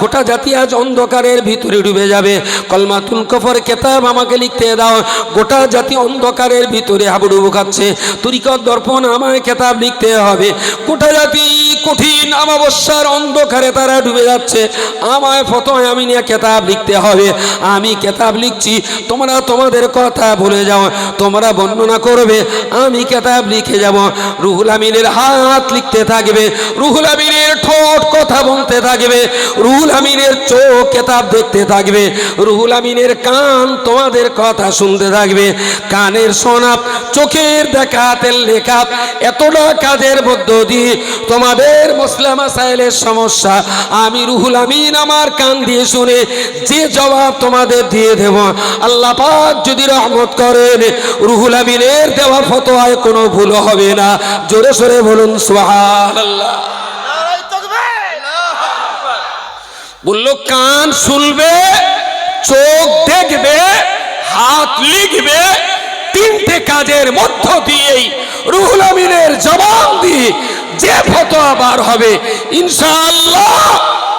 গোটা জাতি আজ অন্ধকারের ভিতরে ডুবে যাবে। কলমাতুল কফর কিতাব আমাকে লিখতে দাও, গোটা জাতি অন্ধকারের ভিতরে হাবুডুবু খাচ্ছে। তরিকত দর্পণ আমায় কিতাব লিখতে হবে, গোটা জাতি কঠিন অমাবস্যার অন্ধকারে তারা ডুবে যাচ্ছে, আমায় ফতোয়া আমিনিয়া কিতাব লিখতে হবে। আমি কিতাব লিখছি, তোমরা তোমাদের কথা ভুলে যাও, তোমরা বর্ণনা করবে, আমি কিতাব লিখে যাব। রুহুল আমিনের হাত লিখতে থাকবে, রুহুল আমিনের ঠোঁট কথা বলতে থাকবে, রুহুল আমিনের চোখ কিতাব দেখতে থাকবে, রুহুল আমিনের কান তোমাদের কথা শুনতে থাকবে। কানের শোনা, চোখের দেখা, হাতের লেখা, এতটা কাজের মধ্য দিয়ে তোমাদের মসলা মাসাইলের সমস্যা আমি রুহুল আমিন আমার কান দিয়ে শুনে যে জবাব তোমাদের দিয়ে দেব, আল্লাহ পাক যদি রহমত করেন রুহুল আমিনের দেওয়া ফতোয়ায় কোনো ভুল হবে না। জোরে সোরে বলুন সুবহানাল্লাহ। বলল কান শুনবে, চোখ দেখবে, হাত লিখবে, 3টে কাজের মধ্য দিয়েই রুহুল আমিনের জবাব দিয়ে যে ফতোয়া বার হবে ইনশাআল্লাহ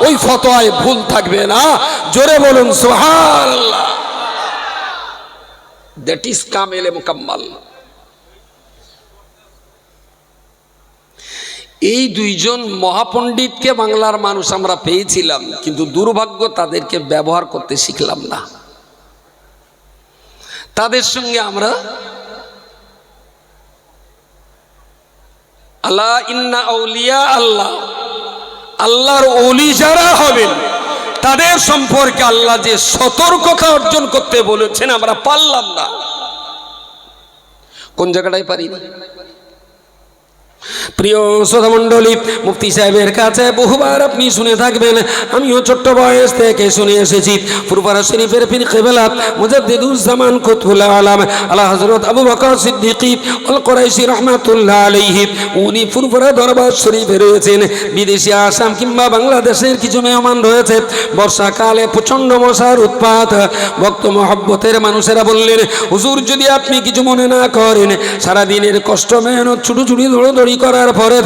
ওই ফতোয়ায় ভুল থাকবে না। জোরে বলুন সুবহানাল্লাহ। দ্যাট ইজ কামেলে মুকাম্মাল। এই 2জন মহাপণ্ডিতকে বাংলার মানুষ আমরা পেয়েছিলাম, কিন্তু দুর্ভাগ্য তাদেরকে ব্যবহার করতে শিখলাম না। তাদের সঙ্গে আমরা আল্লাহ ইন্না আউলিয়া আল্লাহ, আল্লাহর ওলি যারা হবেন তাদের সম্পর্কে আল্লাহ যে সতর্কতা অর্জন করতে বলেছেন আমরা পারলাম না। কোন জায়গাটায় পারি না? প্রিয় শ্রোতা মণ্ডলী, মুফতি সাহেবের কাছে বহুবার আপনি শুনে থাকবেন, আমিও ছোট্ট বয়স থেকে শুনে এসেছি। ফুরফুরা শরীফের পীর কিবলা মুজাদ্দিদুজ্জামান কুতুবুল আলাম আলা হযরত আবু বকর সিদ্দিকী আল কুরাইশি রাহমাতুল্লাহ আলাইহি উনি ফুরফুরা দরবার শরীফে রয়েছেন। বিদেশি আসাম কিংবা বাংলাদেশের কিছু মেহমান রয়েছে। বর্ষাকালে প্রচণ্ড মশার উৎপাত। ভক্ত মহব্বতের মানুষেরা বললেন, হুজুর যদি আপনি কিছু মনে না করেন, সারাদিনের কষ্ট মেহনত ছুটো ছুটি দৌড়দৌড়ি করার পরে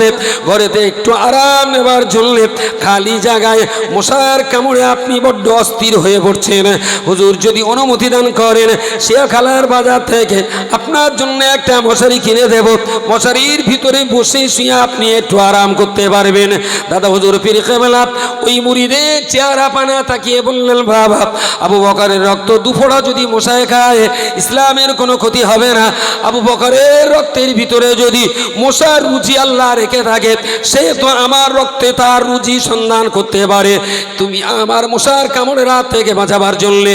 ঘরেতে একটু আরাম নেবার জন্য খালি জায়গায় মশার কামড়ে আপনি বড্ড অস্থির হয়ে পড়ছেন, হুজুর যদি অনুমতি দান করেন শিয়াখালার বাজার থেকে আপনার জন্য একটা মশারি কিনে দেব, মশারির ভিতরে বসে শুয়ে আপনি একটু আরাম করতে পারবেন। দাদা হুজুর পীর কিবলা ওই মুরিদের চেহারা পানা তাকিয়ে বললেন, বাবা আবু বকরের রক্ত দুফোঁটা যদি মশায় খায় ইসলামের কোনো ক্ষতি হবে না। আবু বকরের রক্তের ভিতরে যদি মশার রুচি আল্লাহ রেখে থাকে, সে তো আমার রক্তে তার রুচি সন্ধান করতে পারে। তুমি আমার মশার কামড়ের হাত থেকে বাঁচাবার জন্য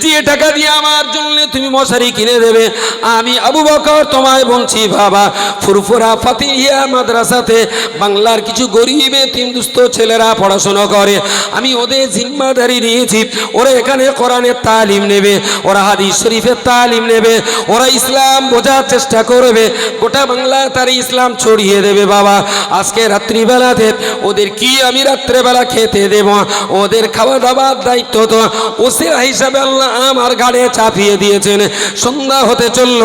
যে টাকা দিয়ে আমার জন্য তুমি মশারি কিনে দেবে, আমি আবু বকর তোমায় বলছি বাবা, ফুরফুরা ফাতিহিয়া মাদ্রাসাতে বাংলার কিছু গরিব এতিমদুস্থ ছেলেরা পড়াশোনা করে, আমি ওদের জিম্মাদারি নিয়েছি। ওরা এখানে কোরআনের তালিম নেবে, ওরা হাদিস শরীফের তালিম নেবে, ওরা ইসলাম বোঝার চেষ্টা করবে, গোটা বাংলায় তার ইসলাম ছড়িয়ে করিয়ে দেবে বাবা। আজকে রাত্রিবেলাতে ওদের কি আমি রাত্রেবেলা খেতে দেব, ওদের খাওয়া দাওয়ার দায়িত্ব তো ওসিরা হিসাবে আল্লাহ আমার ঘাড়ে চাপিয়ে দিয়েছেন। সন্ধ্যা হতে চলল,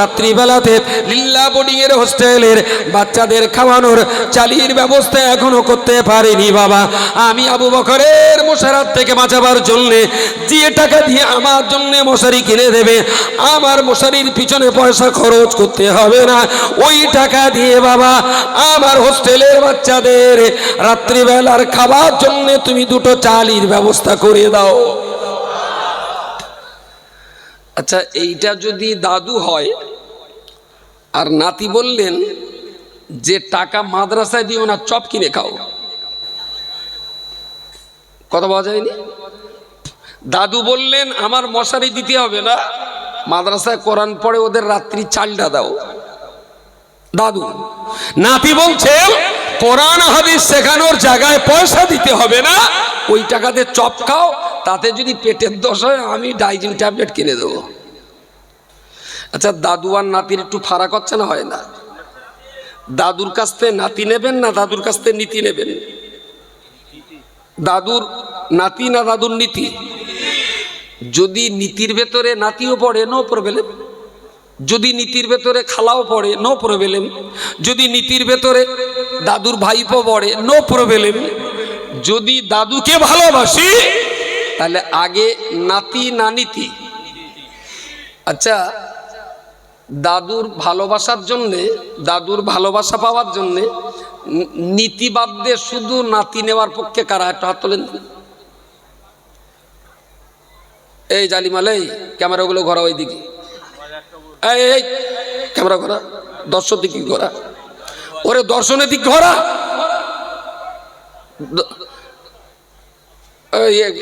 রাত্রিবেলাতে লিল্লা বোর্ডিংয়ের হোস্টেলের বাচ্চাদের খাওয়ানোর চালির ব্যবস্থা এখনো করতে পারিনি বাবা। আমি আবু বকরের মশারাত থেকে বাঁচাবার জন্যে যে টাকা দিয়ে আমার জন্য মশারি কিনে দেবে, আমার মশারির পিছনে পয়সা খরচ করতে হবে না, ওই টাকা দিয়ে বাবা আমার হোস্টেলের বাচ্চাদের রাত্রিবেলার খাবার জন্য তুমি দুটো চালির ব্যবস্থা করে দাও। আচ্ছা, এইটা যদি দাদু হয় আর নাতি বললেন যে টাকা মাদ্রাসায় দিও না, চপ কিনে খাও, কথা বলা যায়নি। দাদু বললেন আমার মশারি দিতে হবে না, মাদ্রাসায় কোরআন পড়ে ওদের রাত্রি চালটা দাও। দাদু, নাতি বলছে কোরআন হাদিস শেখানোর জায়গায় পয়সা দিতে হবে না, ওই টাকাতে চপ খাও, তাতে যদি পেটের দোষ হয় আমি ডাইজিন ট্যাবলেট কিনে দেবো। আচ্ছা, দাদু আর নাতির একটু ফারাক হচ্ছে না, হয় না? দাদুর কাছ থেকে নাতি নেবেন না দাদুর কাছ থেকে নীতি নেবেন? দাদুর নাতি না দাদুর নীতি? যদি নীতির ভেতরে নাতিও পড়ে নো প্রবলেম, যদি নীতির ভেতরে খালাও পড়ে নো প্রবলেম, যদি নীতির ভেতরে দাদুর ভাইপো পড়ে নো প্রবলেম। যদি দাদুকে ভালোবাসি তাহলে আগে নাতি না নীতি? আচ্ছা, দাদুর ভালোবাসার জন্যে, দাদুর ভালোবাসা পাওয়ার জন্যে নীতি বাদ দিয়ে শুধু নাতি নেওয়ার পক্ষে কারা? একটা হাত তোলেন। এই জালিমাল, এই ক্যামেরাগুলো ঘোরা ওই দিকে, এই ক্যামেরা ঘোরা, দর্শক দিকে ঘোরা, ওরে দর্শনের দিক ঘোরা,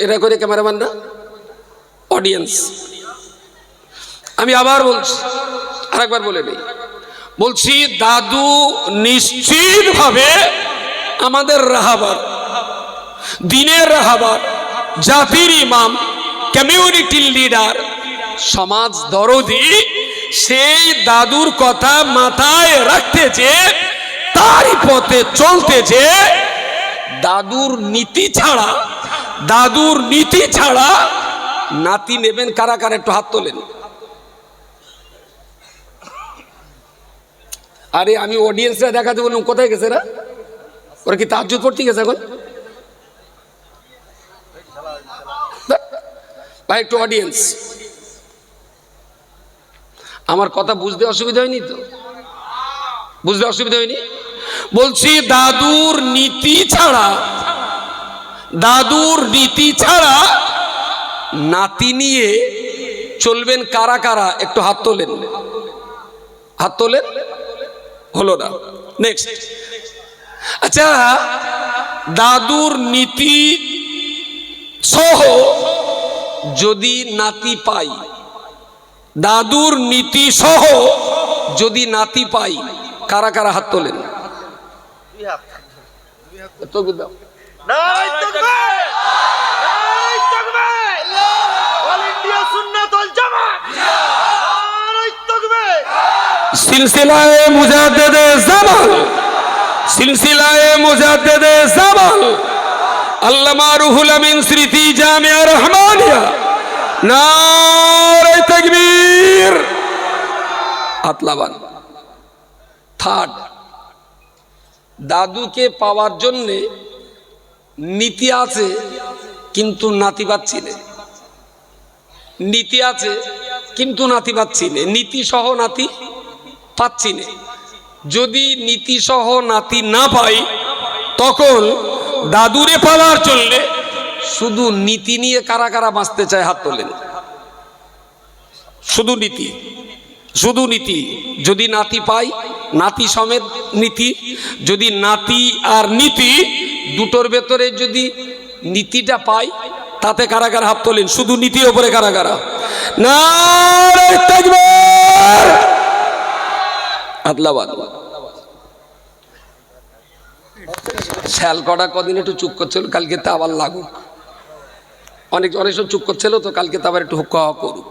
এরা করে ক্যামেরাম্যান না অডিয়েন্স। আমি আবার বলছি, আরেকবার বলে নেই, বলছি দাদু নিশ্চিতভাবে আমাদের রাহাবার, দিনের রাহাবার, জাতির ইমাম, কমিউনিটির লিডার, সমাজ দরদি। সেই দাদুর কথা মাথায় রাখতেছে, তারই পথে চলতেছে। দাদুর নীতি ছাড়া, দাদুর নীতি ছাড়া নাতি নেবেন কারা কারা? একটু হাত তোলেন। আরে আমি অডিয়েন্সরা দেখাতে বললাম, কোথায় গেছে এরা? ওরা কি তাহাজ্জুদ পড়তে গেছে এখন? ভাই একটু অডিয়েন্স, আমার কথা বুঝতে অসুবিধা হয়নি তো? বুঝতে অসুবিধা হয়নি? বলছি দাদুর নীতি ছাড়া, দাদুর নীতি ছাড়া নাতি নিয়ে চলবেন কারা কারা? একটু হাত তোলেন, হাত তোলেন। হলো না, নেক্সট। আচ্ছা, দাদুর নীতি সহ যদি নাতি পাই, দাদুর নীতি সহ যদি নাতি পাই, কারা কারা হাত তোলেন? সিলসিলায়ে মুজাদ্দেদে জামাল, সিলসিলায়ে মুজাদ্দেদে জামাল, আল্লামা রুহুল আমিন স্মৃতি জামিয়া রহমানিয়া, নারে তাকবীর, আতলাবান। থার্ড, দাদুকে পাওয়ার জন্যে নীতি আছে কিন্তু নাতি পাচ্ছি না, নীতি আছে কিন্তু নাতি পাচ্ছি না, নীতি সহ নাতি পাচ্ছি না। যদি নীতি সহ নাতি না পাই, তখন দাদুরে পাওয়ার জন্য শুধু নীতি নিয়ে কারা কারা বাঁচতে চায়? হাত তোলেন। শুধু নীতি, শুধু নীতি। যদি নাতি পাই, নাতি সমেত নীতি। যদি নাতি আর নীতি দুটোর ভেতরে যদি নীতিটা পাই, তাতে কারা কারা হাত তোলেন? শুধু নীতির উপরে কারা কারা? নারে তাকবীর, আদলাবাদ। শ্যাল কটা কদিন একটু চুপ করছিল, কালকে তা আবার লাগুক। অনেক অনেক সব চুপ করছিল তো, কালকে তা আবার একটু হুক্কা করুক।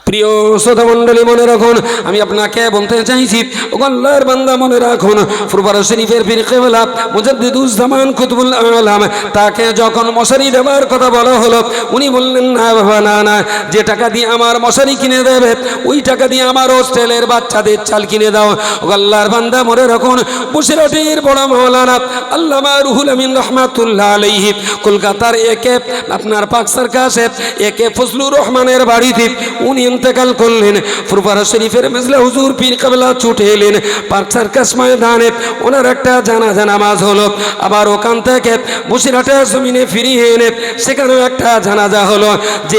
প্রিয় শ্রোতা মণ্ডলী, মনে রাখুন, আমি আপনাকে বলতে চাইছি, ও আল্লাহর বান্দা মনে রাখুন, ফুরফুরা শরীফের পীর কেবলা মুজাদ্দিদুজ জামান কুতুবুল আলাম, তাকে যখন মশারি দেওয়ার কথা বলা হলো, উনি বললেন, না বাবা, না না, যে টাকা দিয়ে আমার মশারি কিনে দেবে ওই টাকা দিয়ে আমার হোস্টেলের বাচ্চাদের চাল কিনে দাও। ও আল্লাহর বান্দা মনে রাখুন, বসিরহাটের বড় মাওলানা আল্লামা রুহুল আমিন রহমাতুল্লাহ আলাইহি কলকাতার একে আপনার পাক সার্কাসে একে ফজলুর রহমানের বাড়িতে উনি ইন্তেকাল করলেন। ফুরফুরা শরীফের মেজলা হুজুর পীর কেবলা ছুটে এলেন পাক সার্কাস ময়দানে, ওনার একটা জানাজা নামাজ হলো। আবার ওখান থেকে বসিরহাটের জমিনে ফিরিয়ে এনে সেখানেও একটা জানাজা হলো। যে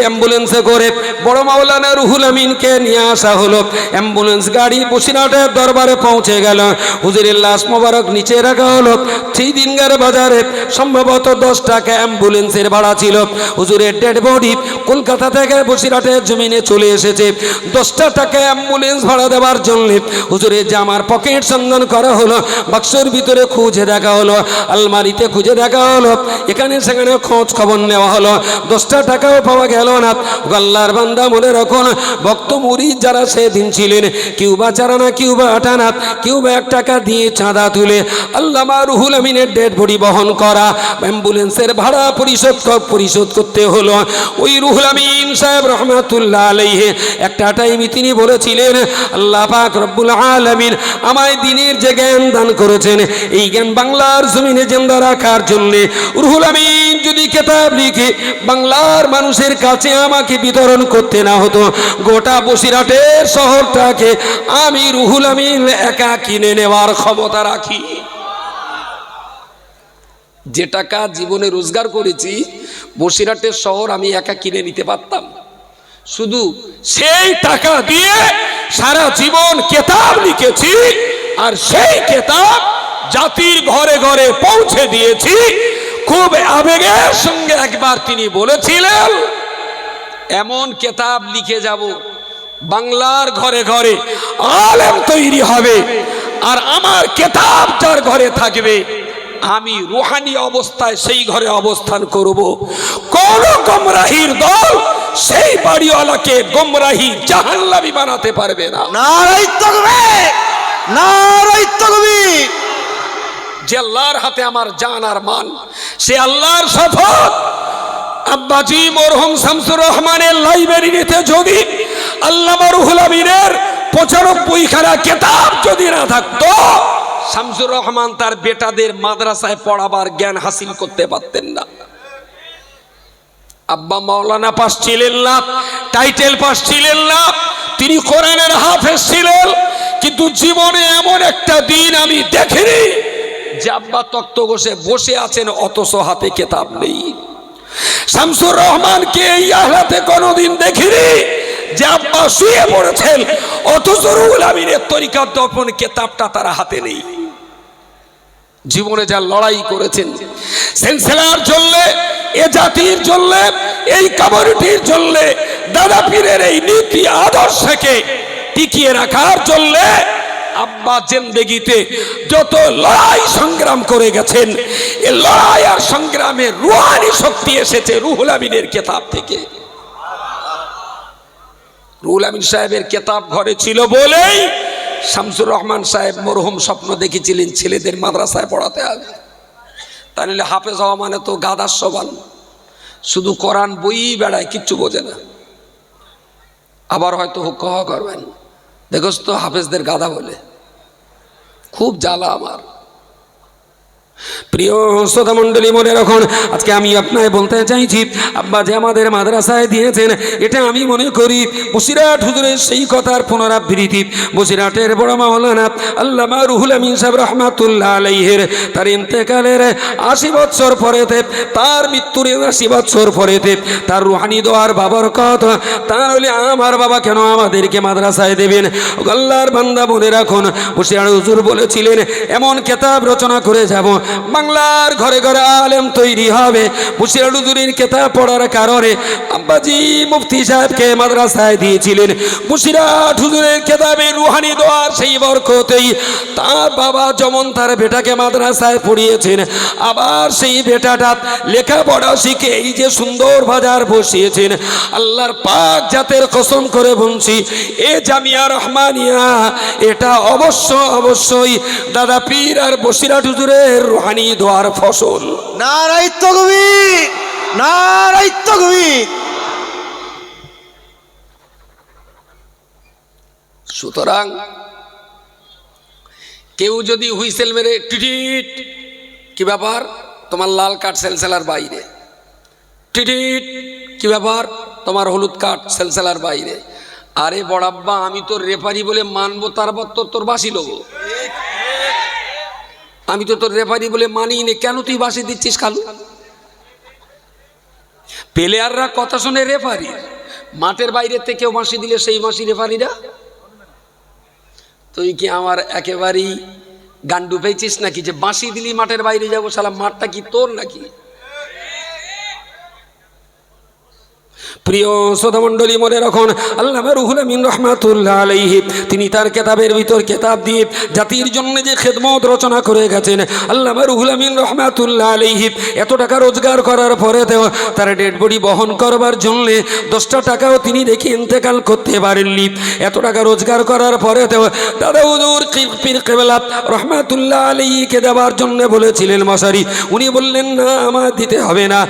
অ্যাম্বুলেন্সে করে বড় মাওলানা রুহুল আমিনকে নিয়ে আসা হলো। অ্যাম্বুলেন্স গাড়ি বসিরহাটের দরবারে পৌঁছে গেল। হুজুরের লাশ মোবারক নিচে রাখা হলো। সেই দিনকার বাজারে সম্ভবত 10 টাকা অ্যাম্বুলেন্সের ভাড়া ছিল। হুজুরের ডেড বডি কলকাতা থেকে বসিরহাটের জমিনে চলে এসেছে। 10 টাকা অ্যাম্বুলেন্স ভাড়া দেওয়ার জন্য হুজুরের জামার পকেট সন্ধান করা হলো, বাক্সের ভিতরে খুঁজে দেখা হলো, আলমারিতে খুঁজে দেখা হলো, এখানে সেখানে খোঁজ খবর নেওয়া হলো, 10 টাকাও পাওয়া গেল না। আল্লাহর বান্দা মনে রাখুন, ভক্ত মুরিদ যারা সেদিন ছিলেন, কেউ বা চারানা, কেউ বা আটানা, কেউ বা 1 টাকা দিয়ে চাঁদা তুলে আল্লামা রুহুল আমিনের ডেড বডি বহন করা অ্যাম্বুলেন্সের ভাড়া পরিশোধ করতে হলো। ওই রুহুল আমিন সাহেব রহমাতুল্লাহ আলাইহি একটা টাইমে তিনি বলেছিলেন, আল্লাহ পাক রব্বুল আলামিন আমায় দিনের যে জ্ঞান দান করেছেন, এই জ্ঞান বাংলার জমিনে জিন্দা রাখার জন্য রুহুল আমিন যদি কিতাব লিখে বাংলার মানুষের কাছে আমাকে বিতরণ করতে না হতো, গোটা বসিরহাটের শহরটাকে আমি রুহুল আমিন একা কিনে নেওয়ার ক্ষমতা রাখি। যে টাকা জীবনে রোজগার করেছি বসিরহাটের শহর আমি একা কিনে নিতে পারতাম। শুধু সেই টাকা দিয়ে সারা জীবন কিতাব লিখেছি, আর সেই কিতাব জাতির ঘরে ঘরে পৌঁছে দিয়েছি। খুব আবেগের সঙ্গে একবার তিনি বলেছিলেন, এমন কিতাব লিখে যাব বাংলার ঘরে ঘরে আলেম তৈরি হবে, আর আমার কিতাব যার ঘরে থাকবে আমি রুহানি অবস্থায় সেই ঘরে অবস্থান করব। কোন গোমরাহির দল সেই বাড়িওয়ালাকে গোমরাহি জাহান্নামী বানাতে পারবে না। নারায়ে তাকবীর, নারায়ে তাকবীর। যে আল্লাহর হাতে আমার জান আর মান, সে আল্লাহর শপথ, আব্বাজি মরহুম শামসুর রহমানের লাইব্রেরিতে যদি আল্লামা রুহুল আমিনের 95 খানা কিতাব যদি না থাকতো, শামসুর রহমান তার বেটাদের মাদ্রাসায় পড়াবার জ্ঞান হাসিল করতে পারতেন না। আব্বা মাওলানা পাস ছিলেন না, টাইটেল পাস ছিলেন না, তিনি কোরআনের হাফেজ ছিলেন, কিন্তু জীবনে এমন একটা দিন আমি দেখিনি যে আব্বা তক্ত বসে আছেন অথচ হাতে কিতাব নেই। শামসুর রহমানকে এই আহলাতে কোনোদিন দেখিনি যে আব্বা শুয়ে পড়েছেন অথচ রুহুল আমিনের তরিকার দর্পণ কিতাবটা তার হাতে নেই। জীবনে যা লড়াই করেছেন সিলসিলার জন্য, এ জাতির জন্য, এই কমিউনিটির জন্য, দাদা পীরের এই নীতি আদর্শকে টিকিয়ে রাখার জন্য আব্বা জিন্দেগিতে যত লড়াই সংগ্রাম করে গেছেন, এই লড়াই আর সংগ্রামে রুহানি শক্তি এসেছে রুহুল আমিনের কিতাব থেকে। রুহুল আমিন সাহেবের কিতাব ঘরে ছিল বলেই শামসুর রহমান সাহেব মরহুম স্বপ্ন দেখেছিলেন ছেলেদের মাদ্রাসায় পড়াতে হবে। তা নিলে হাফেজ হওয়া মানে তো গাদার সমান, শুধু কোরআন বই বেড়ায়, কিচ্ছু বোঝে না। আবার হয়তো হুক্কা করবেন, দেখোস তো হাফেজদের গাদা বলে, খুব জ্বালা আমার। প্রিয় শ্রোতা মণ্ডলী, মনে রাখুন, আজকে আমি আপনাকে বলতে চাইছি, আব্বা যে আমাদের মাদ্রাসায় দিয়েছেন, এটা আমি মনে করি বসিরহাট হুজুরের সেই কথার পুনরাবৃত্তি। বসিরহাটের বড় মাওলানা আল্লামা রুহুল আমিন সাহেব রহমাতুল্লাহ আলাইহির তার ইন্তেকালের 80 বছর পরেতে, তার মৃত্যুর 80 বছর পরেতে তার রুহানি দোয়ার বাবার কথা, তাহলে আমার বাবা কেন আমাদেরকে মাদ্রাসায় দেবেন? আল্লাহর বান্দা মনে রাখুন, বসিরহাট হুজুর বলেছিলেন এমন কিতাব রচনা করে যাব বাংলার ঘরে ঘরে আলেম তৈরি হবে। বসিরহাট হুজুরের কেতাব পড়ার কারণে আব্বাজি মুফতি সাহেবকে মাদ্রাসায় দিয়েছিলেন। বসিরহাট হুজুরের কেতাবের রুহানি দোয়ার সেই বরকতেই তার বাবা যেমন তার বেটাকে মাদ্রাসায় পড়িয়েছেন, আবার সেই বেটাটা লেখাপড়া শিখে এই যে সুন্দর বাজার বসিয়েছেন। আল্লাহর পাক জাতের কসম করে বলছি, এ জামিয়া রহমানিয়া এটা অবশ্যই দাদা পীর আর বসিরহাট হুজুরের রুহানি দোয়ার ফসল। নারায়ে তাকবীর, নারায়ে তাকবীর। সুতরাং কেউ যদি হুইসেল মেরে টিটিট, কি ব্যাপার তোমার লাল কার্ড সেলসেলার বাইরে, টিটিট কি ব্যাপার তোমার হলুদ কার্ড সেলসেলার বাইরে, আরে বড়াব্বা আমি তোর রেফারি বলে মানবো, তারপর তোর বাসি লোবো। আমি তো তোর রেফারি বলে মানি নে, কেন তুই বাসি দিচ্ছিস খালু? প্লেয়াররা কথা শুনে রেফারি, মাঠের বাইরে থেকেও বাঁশি দিলে সেই বাঁশি রেফারিরা। তুই কি আমার একেবারেই গান্ডু পেয়েছিস নাকি যে বাঁশি দিলি মাঠের বাইরে যাবো? শালা মাঠটা কি তোর নাকি? প্রিয় শ্রোতামণ্ডলী, মনে রাখুন আল্লামা রুহুল আমিন রহমাতুল্লাহ আলাইহি তিনি তার কেতাবের ভিতর কেতাব দিয়ে জাতির জন্য যে খেদমত রচনা করে গেছেন। আল্লামা রুহুল আমিন রহমাতুল্লাহ আলাইহি এত টাকা রোজগার করার পরেতেও তার ডেড বডি বহন করবার জন্য 10টা টাকাও তিনি রেখে ইন্তেকাল করতে পারেননি। এত টাকা রোজগার করার পরেতেও দাদা হুজুর পীর কেবলা রহমাতুল্লাহ আলাইহিকে দেওয়ার জন্য বলেছিলেন মশারি। উনি বললেন না, আমার দিতে হবে না,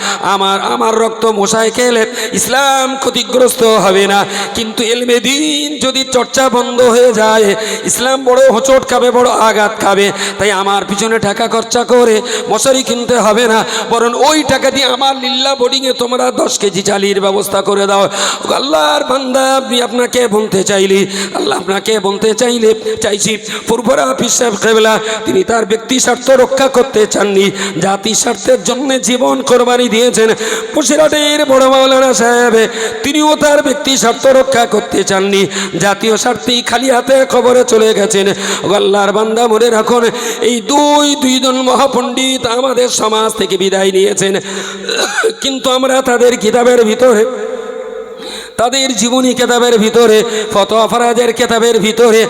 আমার রক্ত মশায় খেলে ইসলাম ক্ষতিগ্রস্ত হবে না, কিন্তু এলমে দিন যদি চর্চা বন্ধ হয়ে যায় ইসলাম বড় হোঁচট খাবে, বড় আঘাত খাবে। তাই আমার পিছনে টাকা খরচা করে মশারি কিনতে হবে না, বরং ওই টাকা দিয়ে আমার লিল্লা বোর্ডিংয়ে তোমরা 10 কেজি চালির ব্যবস্থা করে দাও। আল্লাহর বান্দা, আমি আপনাকে বলতে চাইছি ফুরফুরা পীর সাহেব কেবলা তিনি তার ব্যক্তি স্বার্থ রক্ষা করতে চাননি, জাতি স্বার্থের জন্য জীবন কোরবানি দিয়েছেন। বসিরহাটের বড় মাওলানা সাহেব তিনিও তার ব্যক্তি স্বার্থ রক্ষা করতে চাননি, জাতীয় স্বার্থেই খালি হাতে খবরে চলে গেছেন। আল্লাহর বান্দা, মনে রাখুন এই দুইজন মহাপণ্ডিত আমাদের সমাজ থেকে বিদায় নিয়েছেন, কিন্তু আমরা তাদের কিতাবের ভিতরে, তাদের জীবনী কেতাবের ভিতরে, ফতোয়া ফরাজের কেতাবের ভিতরে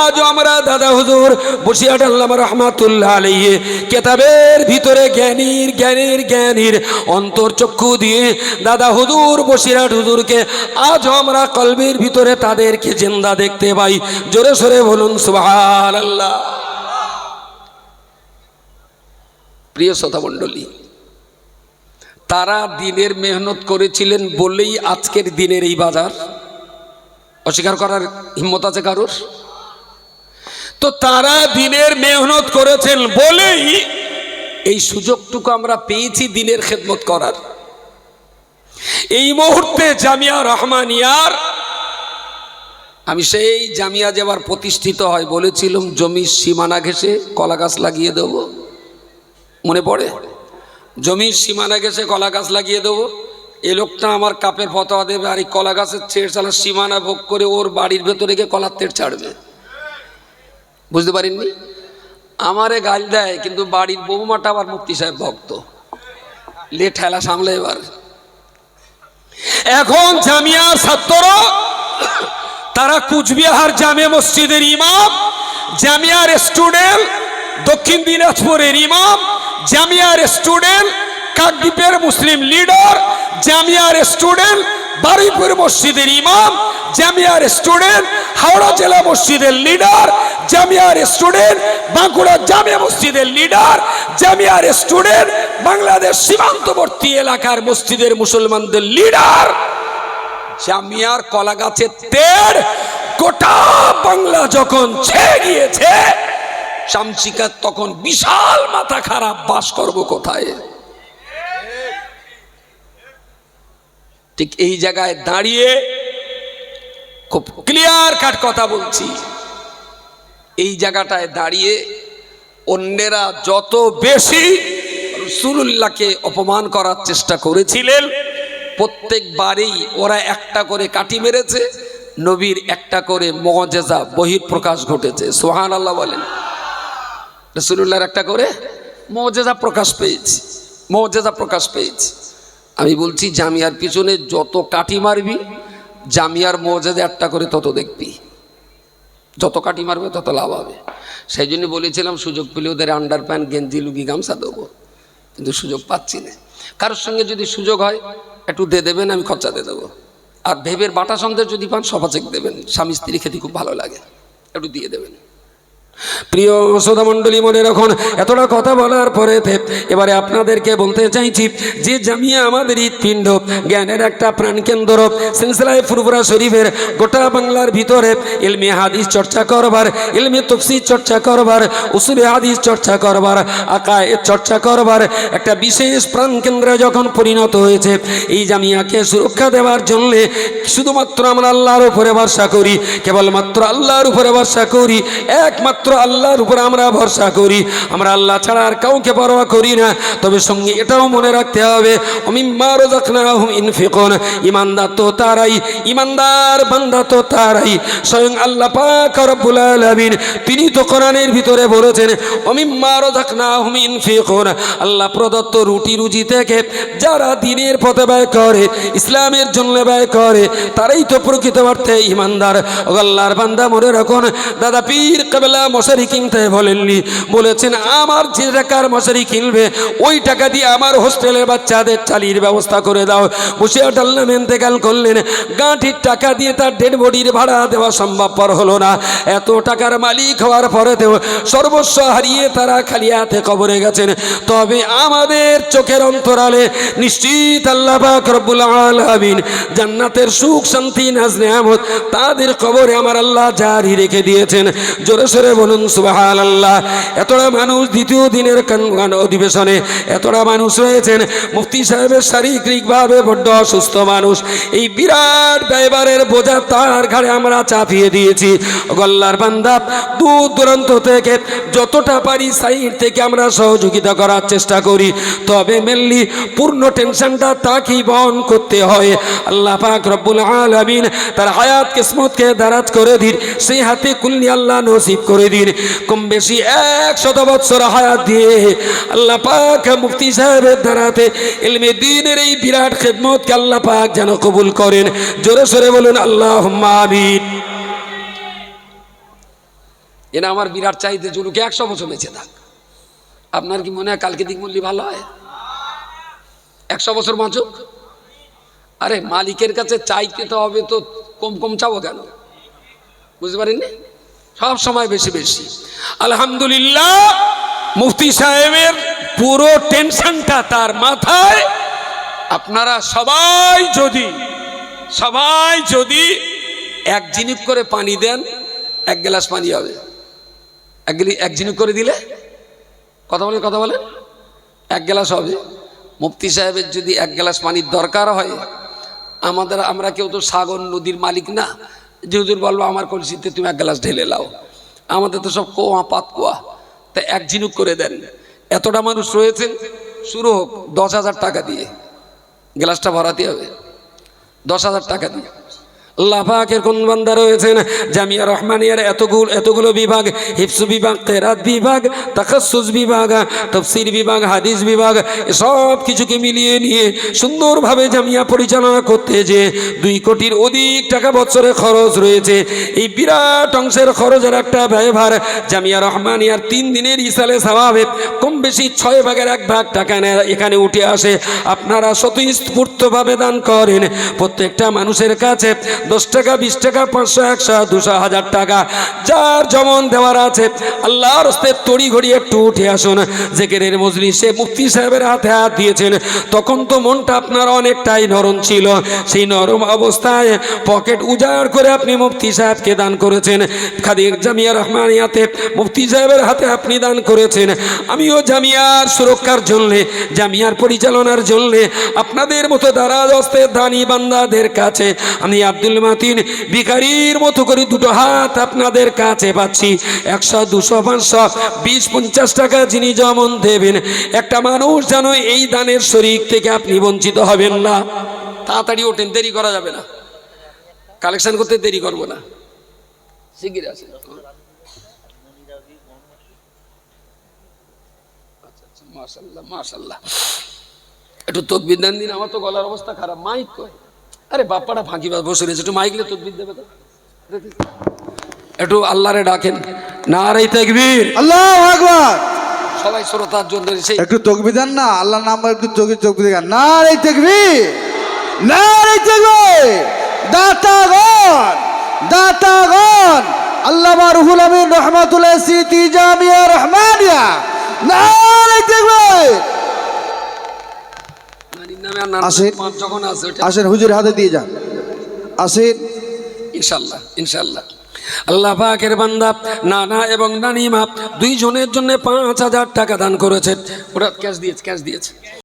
আজও আমরা দাদা হুজুর বসিরহাট আল্লামা রহমাতুল্লাহ আলাইহি কেতাবের ভিতরে জ্ঞানীর অন্তর্চক্ষু দিয়ে দাদা হুজুর বসিরহাট হুজুরকে আজও আমরা কলবের ভিতরে তাদেরকে জিন্দা দেখতে পাই। জোরে সোরে বলুন সুবহানাল্লাহ। প্রিয় শ্রোতা মণ্ডলী, তারা দিনের মেহনত করেছিলেন বলেই আজকের দিনের এই বাজার। অস্বীকার করার হিম্মত আছে কারোর? তো তারা দিনের মেহনত করেছেন বলেই এই সুযোগটুকু আমরা পেয়েছি দিনের খেদমত করার। এই মুহূর্তে জামিয়া রহমানিয়ার, আমি সেই জামিয়া যেবার প্রতিষ্ঠিত হয় বলেছিলাম জমির সীমানা ঘেঁষে কলা গাছ লাগিয়ে দেব, মনে পড়ে? জমির সীমানা গেছে কলা গাছ লাগিয়ে দেবো। এ লোকটা আমার কাপের ফতোয়া দেবে, আর এই কলা গাছের ছেড় চালা সীমানা ভোগ করে ওর বাড়ির ভেতরে গিয়ে কলার তেড় ছাড়বে। বুঝতে পারেননি? আমারে গাল দেয়, কিন্তু বাড়ির বৌমাটা আবার মুফতি সাহেব ভক্ত, লে ঠেলা সামলে। এবার এখন জামিয়ার ছাত্ররা তারা কুচবিহার জামে মসজিদের ইমাম, জামিয়ার স্টুডেন্ট দক্ষিণ দিনাজপুরের ইমাম, জামিয়ার স্টুডেন্ট কাকদ্বীপের মুসলিম লিডার, জামিয়ার স্টুডেন্ট বারুইপুর মসজিদের ইমাম, জামিয়ার স্টুডেন্ট হাওড়া জেলা মসজিদের লিডার, জামিয়ার স্টুডেন্ট বাঁকুড়া জামে মসজিদের লিডার, জামিয়ার স্টুডেন্ট বাংলাদেশ সীমান্তবর্তী এলাকার মসজিদের মুসলমানদের লিডার। জামিয়ার কলা গাছের তেড় গোটা বাংলা যখন ছেয়ে গিয়েছে, শামসিকার তখন বিশাল মাথা খারাপ, বাস করব কোথায়? ঠিক এই জায়গায় দাঁড়িয়ে খুব ক্লিয়ার কাট কথা বলছি, এই জায়গাটায় দাঁড়িয়ে অন্যেরা যত বেশি রাসূলুল্লাহকে অপমান করার চেষ্টা করেছিলেন, প্রত্যেকবারেই ওরা একটা করে কাঠি মেরেছে, নবীর একটা করে মুআজিজা বহিঃপ্রকাশ ঘটেছে। সুবহানাল্লাহ বলেন। রাসূলুল্লাহর একটা করে মুআজিজা প্রকাশ পেয়েছে, মুআজিজা প্রকাশ পেয়েছে। আমি বলছি জামিয়ার পিছনে যত কাঠি মারবি, জামিয়ার মুআজিজা একটা করে তত দেখবি, যত কাঠি মারবে তত লাভ হবে। সেই জন্য বলেছিলাম সুযোগ পেলে ওদের আন্ডার প্যান্ট, গেঞ্জি, লুঙ্গি, গামছা দেবো, কিন্তু সুযোগ পাচ্ছি না। কারোর সঙ্গে যদি সুযোগ হয় একটু দিয়ে দেবেন, আমি খরচা দিয়ে দেবো। আর ভেবের বাটা সন্দেহ যদি পান সভা চেক দেবেন, স্বামী স্ত্রী খেতে খুব ভালো লাগে, একটু দিয়ে দেবেন। প্রিয় শ্রোতা মণ্ডলী, মনে রাখুন এতটা কথা বলার পরে এবারে আপনাদেরকে বলতে চাইছি যে জামিয়া আমাদের হৃৎপিণ্ড, জ্ঞানের একটা প্রাণকেন্দ্র। সিলসিলায়ে ফুরফুরা শরীফের গোটা বাংলার ভিতরে ইলমে হাদিস চর্চা করবার, ইলমে তাফসীর চর্চা করবার, উসুলে হাদিস চর্চা করবার, আকায়েদ চর্চা করবার একটা বিশেষ প্রাণকেন্দ্রে যখন পরিণত হয়েছে, এই জামিয়াকে সুরক্ষা দেওয়ার জন্য শুধুমাত্র আমরা আল্লাহর উপরে ভরসা করি, কেবলমাত্র আল্লাহর উপরে ভরসা করি, একমাত্র আল্লাহর উপরে আমরা ভরসা করি। আমরা আল্লাহ ছাড়া আর কাউকে পরোয়া করি না। তবে সঙ্গে এটাও মনে রাখতে হবে, মিম্মা রাযাকনাহুম ইনফিকুন। ঈমানদার তো তারাই, ঈমানদার বান্দা তো তারাই। স্বয়ং আল্লাহ পাক রব্বুল আলামিন তিনি তো কোরআনের ভিতরে বলেছেন, মিম্মা রাযাকনাহুম ইনফিকুন। আল্লাহ প্রদত্ত রুটি রুজি থেকে যারা দ্বীনের পথে ব্যয় করে, ইসলামের জন্য ব্যয় করে, তারাই তো প্রকৃত অর্থে ঈমানদার। ও আল্লাহর বান্দা, মনে রাখুন দাদা পীর কেবলা মশারি কিনতে বলেননি, বলেছেন আমার যে টাকার মশারি কিনবে ওই টাকা দিয়ে আমার হোস্টেলের বাচ্চাদের চালির ব্যবস্থা করে দাও। বসিয়া টাল্লাম ইন্তেকাল করলেন, গাঁঠির টাকা দিয়ে তার ডেড বডির ভাড়া দেওয়া সম্ভবপর হলো না। এত টাকার মালিক হওয়ার পরেতেও সর্বস্ব হারিয়ে তারা খালি হাতে কবরে গেছেন। তবে আমাদের চোখের অন্তরালে নিশ্চিত আল্লাহ পাক রব্বুল আলামিন জান্নাতের সুখ শান্তি নাজ নেয়ামত তাদের কবরে আমার আল্লাহ জারি রেখে দিয়েছেন। জোরে সরে বলুন সুবহানাল্লাহ। এতটা মানুষ দ্বিতীয় দিনের অধিবেশনে এতটা মানুষ রয়েছেন। মুফতি সাহেবের শারীরিকভাবে বড্ড অসুস্থ মানুষ, এই বিরাট ব্যয়ভারের বোঝা তার ঘাড়ে আমরা চাপিয়ে দিয়েছি। আল্লাহর বান্দা, দূর দূরান্ত থেকে যতটা পারি সাইড থেকে আমরা সহযোগিতা করার চেষ্টা করি, তবে মেনলি পূর্ণ টেনশনটা তাকেই বহন করতে হয়। আল্লাহ পাক রব্বুল আলামিন তার হায়াত কিসমতকে দারাজ করে দিন, সেই হাতে কুল্লি আল্লাহ নসিব করে দিন। কম বেশি 100 বছর হায়াত দিয়ে আল্লাহ পাক মুফতি সাহেবের দ্বারাতে ইলমে দ্বীনের এই বিরাট খেদমতকে আল্লাহ পাক যেন কবুল করেন। জোরে সরে বলুন আল্লাহুম্মা আমিন। এরা আমার বিরাট চাইতে জুলুকে 100 বছর বেঁচে থাক। আপনার কি মনে হয় কালকে দিক মূল্য ভালো হয়? 100 বছর বাঁচুক। আরে মালিকের কাছে চাইতে তো হবে, তো কম কম চাবো কেন? বুঝতে পারেননি? সব সময় বেশি বেশি। আলহামদুলিল্লাহ, মুফতি সাহেবের পুরো টেনশনটা তার মাথায়। আপনারা সবাই যদি 1 ঝিনুক করে পানি দেন, 1 গ্লাস পানি হবে। 1 ঝিনুক করে দিলে কথা বলেন 1 গ্লাস হবে। মুফতি সাহেবের যদি 1 গ্লাস পানির দরকার হয়, আমরা কেউ তো সাগর নদীর মালিক না যে হুজুর বলবো আমার কলসিতে তুমি 1 গ্লাস ঢেলে লাও। আমাদের তো সব কোয়া পাত কোয়া। তাই 1 ঝিনুক করে দেন। এতটা মানুষ রয়েছেন, শুরু হোক 10,000 টাকা দিয়ে, গ্লাসটা ভরাতে হবে 10,000 টাকা দিয়ে। আল্লাহ পাকের কোন বান্দা রয়েছেন জামিয়া রহমানিয়ার এতগুলো বিভাগ, হিফজ বিভাগ, কিরাত বিভাগ, তাখাসসুস বিভাগ, তাফসীর বিভাগ, হাদিস বিভাগ, সব কিছুকে মিলিয়ে নিয়ে সুন্দরভাবে জামিয়া পরিচালনা করতে যে 2 কোটির অধিক টাকা বছরে খরচ রয়েছে। এই বিরাট অংশের খরচের একটা ব্যয়ভার জামিয়া রহমানিয়ার 3 দিনের ইসালে সওয়াবে কম বেশি 6 ভাগের 1 ভাগ টাকা এখানে উঠে আসে। আপনারা স্বতঃস্ফূর্তভাবে দান করেন। প্রত্যেকটা মানুষের কাছে 10 টাকা, 20 টাকা, 500, 100, 200, 1000 টাকা যার যেমন দেওয়ার আছে আল্লাহর হস্তে তড়ি ঘড়ি একটু উঠে আসুন। জিকিরের মজলিসে মুফতি সাহেবের হাতে হাত দিয়েছেন, তখন তো মনটা আপনার অনেকটাই নরম ছিল। সেই নরম অবস্থায় পকেট উজাড় করে আপনি মুফতি সাহেবকে দান করেছেন। খাদির জামিয়া রহমানিয়াতে মুফতি সাহেবের হাতে আপনি দান করেছেন। আমিও জামিয়ার সুরক্ষার জন্য, জামিয়ার পরিচালনার জন্য আপনাদের মতো দারাজ হস্তে দানি বান্দাদের কাছে আমি আব্দুল মাতিন ভিখারির মতো করে 2 হাত আপনাদের কাছে পাচ্ছি। 100, 200, 500, 20, 50 টাকা যিনি যেমন দেবেন, একটা মানুষ যেন এই দানের শরীক থেকে আপনি বঞ্চিত হবেন না। তাড়াতাড়ি ওঠেন, দেরি করা যাবে না। কালেকশন করতে দেরি করবো না, শিগগির আসেন। মাশাআল্লাহ মাশাআল্লাহ। একটু তকবির দেন দিন, আমার তো গলার অবস্থা খারাপ। মাইক কই? আরে বাপ্পাটা ফাঁকিবাজ বসে রয়েছে, একটু মাইকলে তকবির দেবে তো। একটু আল্লাহরে ডাকেন, নারে তাকবীর। আল্লাহু আকবার। সবাই শ্রোতার জন্য সেই একটু তকবীর দেন না, আল্লাহর নাম একটু তকবীর দেন। নারে তাকবীর, নারে তাকবীর। দাতাগণ, দাতাগণ, আল্লামা রুহুল আমিন রহমাতুল্লাহ সিটি জামিয়া রহমানিয়া, নারে তাকবীর। নারীর নামে আর নারীর আসেন। নাম যখন আছে ওটা আসেন হুজুর হাতে দিয়ে যান, আসেন। ইনশাআল্লাহ ইনশাআল্লাহ। আল্লাহ পাকের বান্দা নানা এবং নানিমা দুইজনের জন্য 5,000 টাকা দান করেছেন। ওরা ক্যাশ দিয়েছে, ক্যাশ দিয়েছে।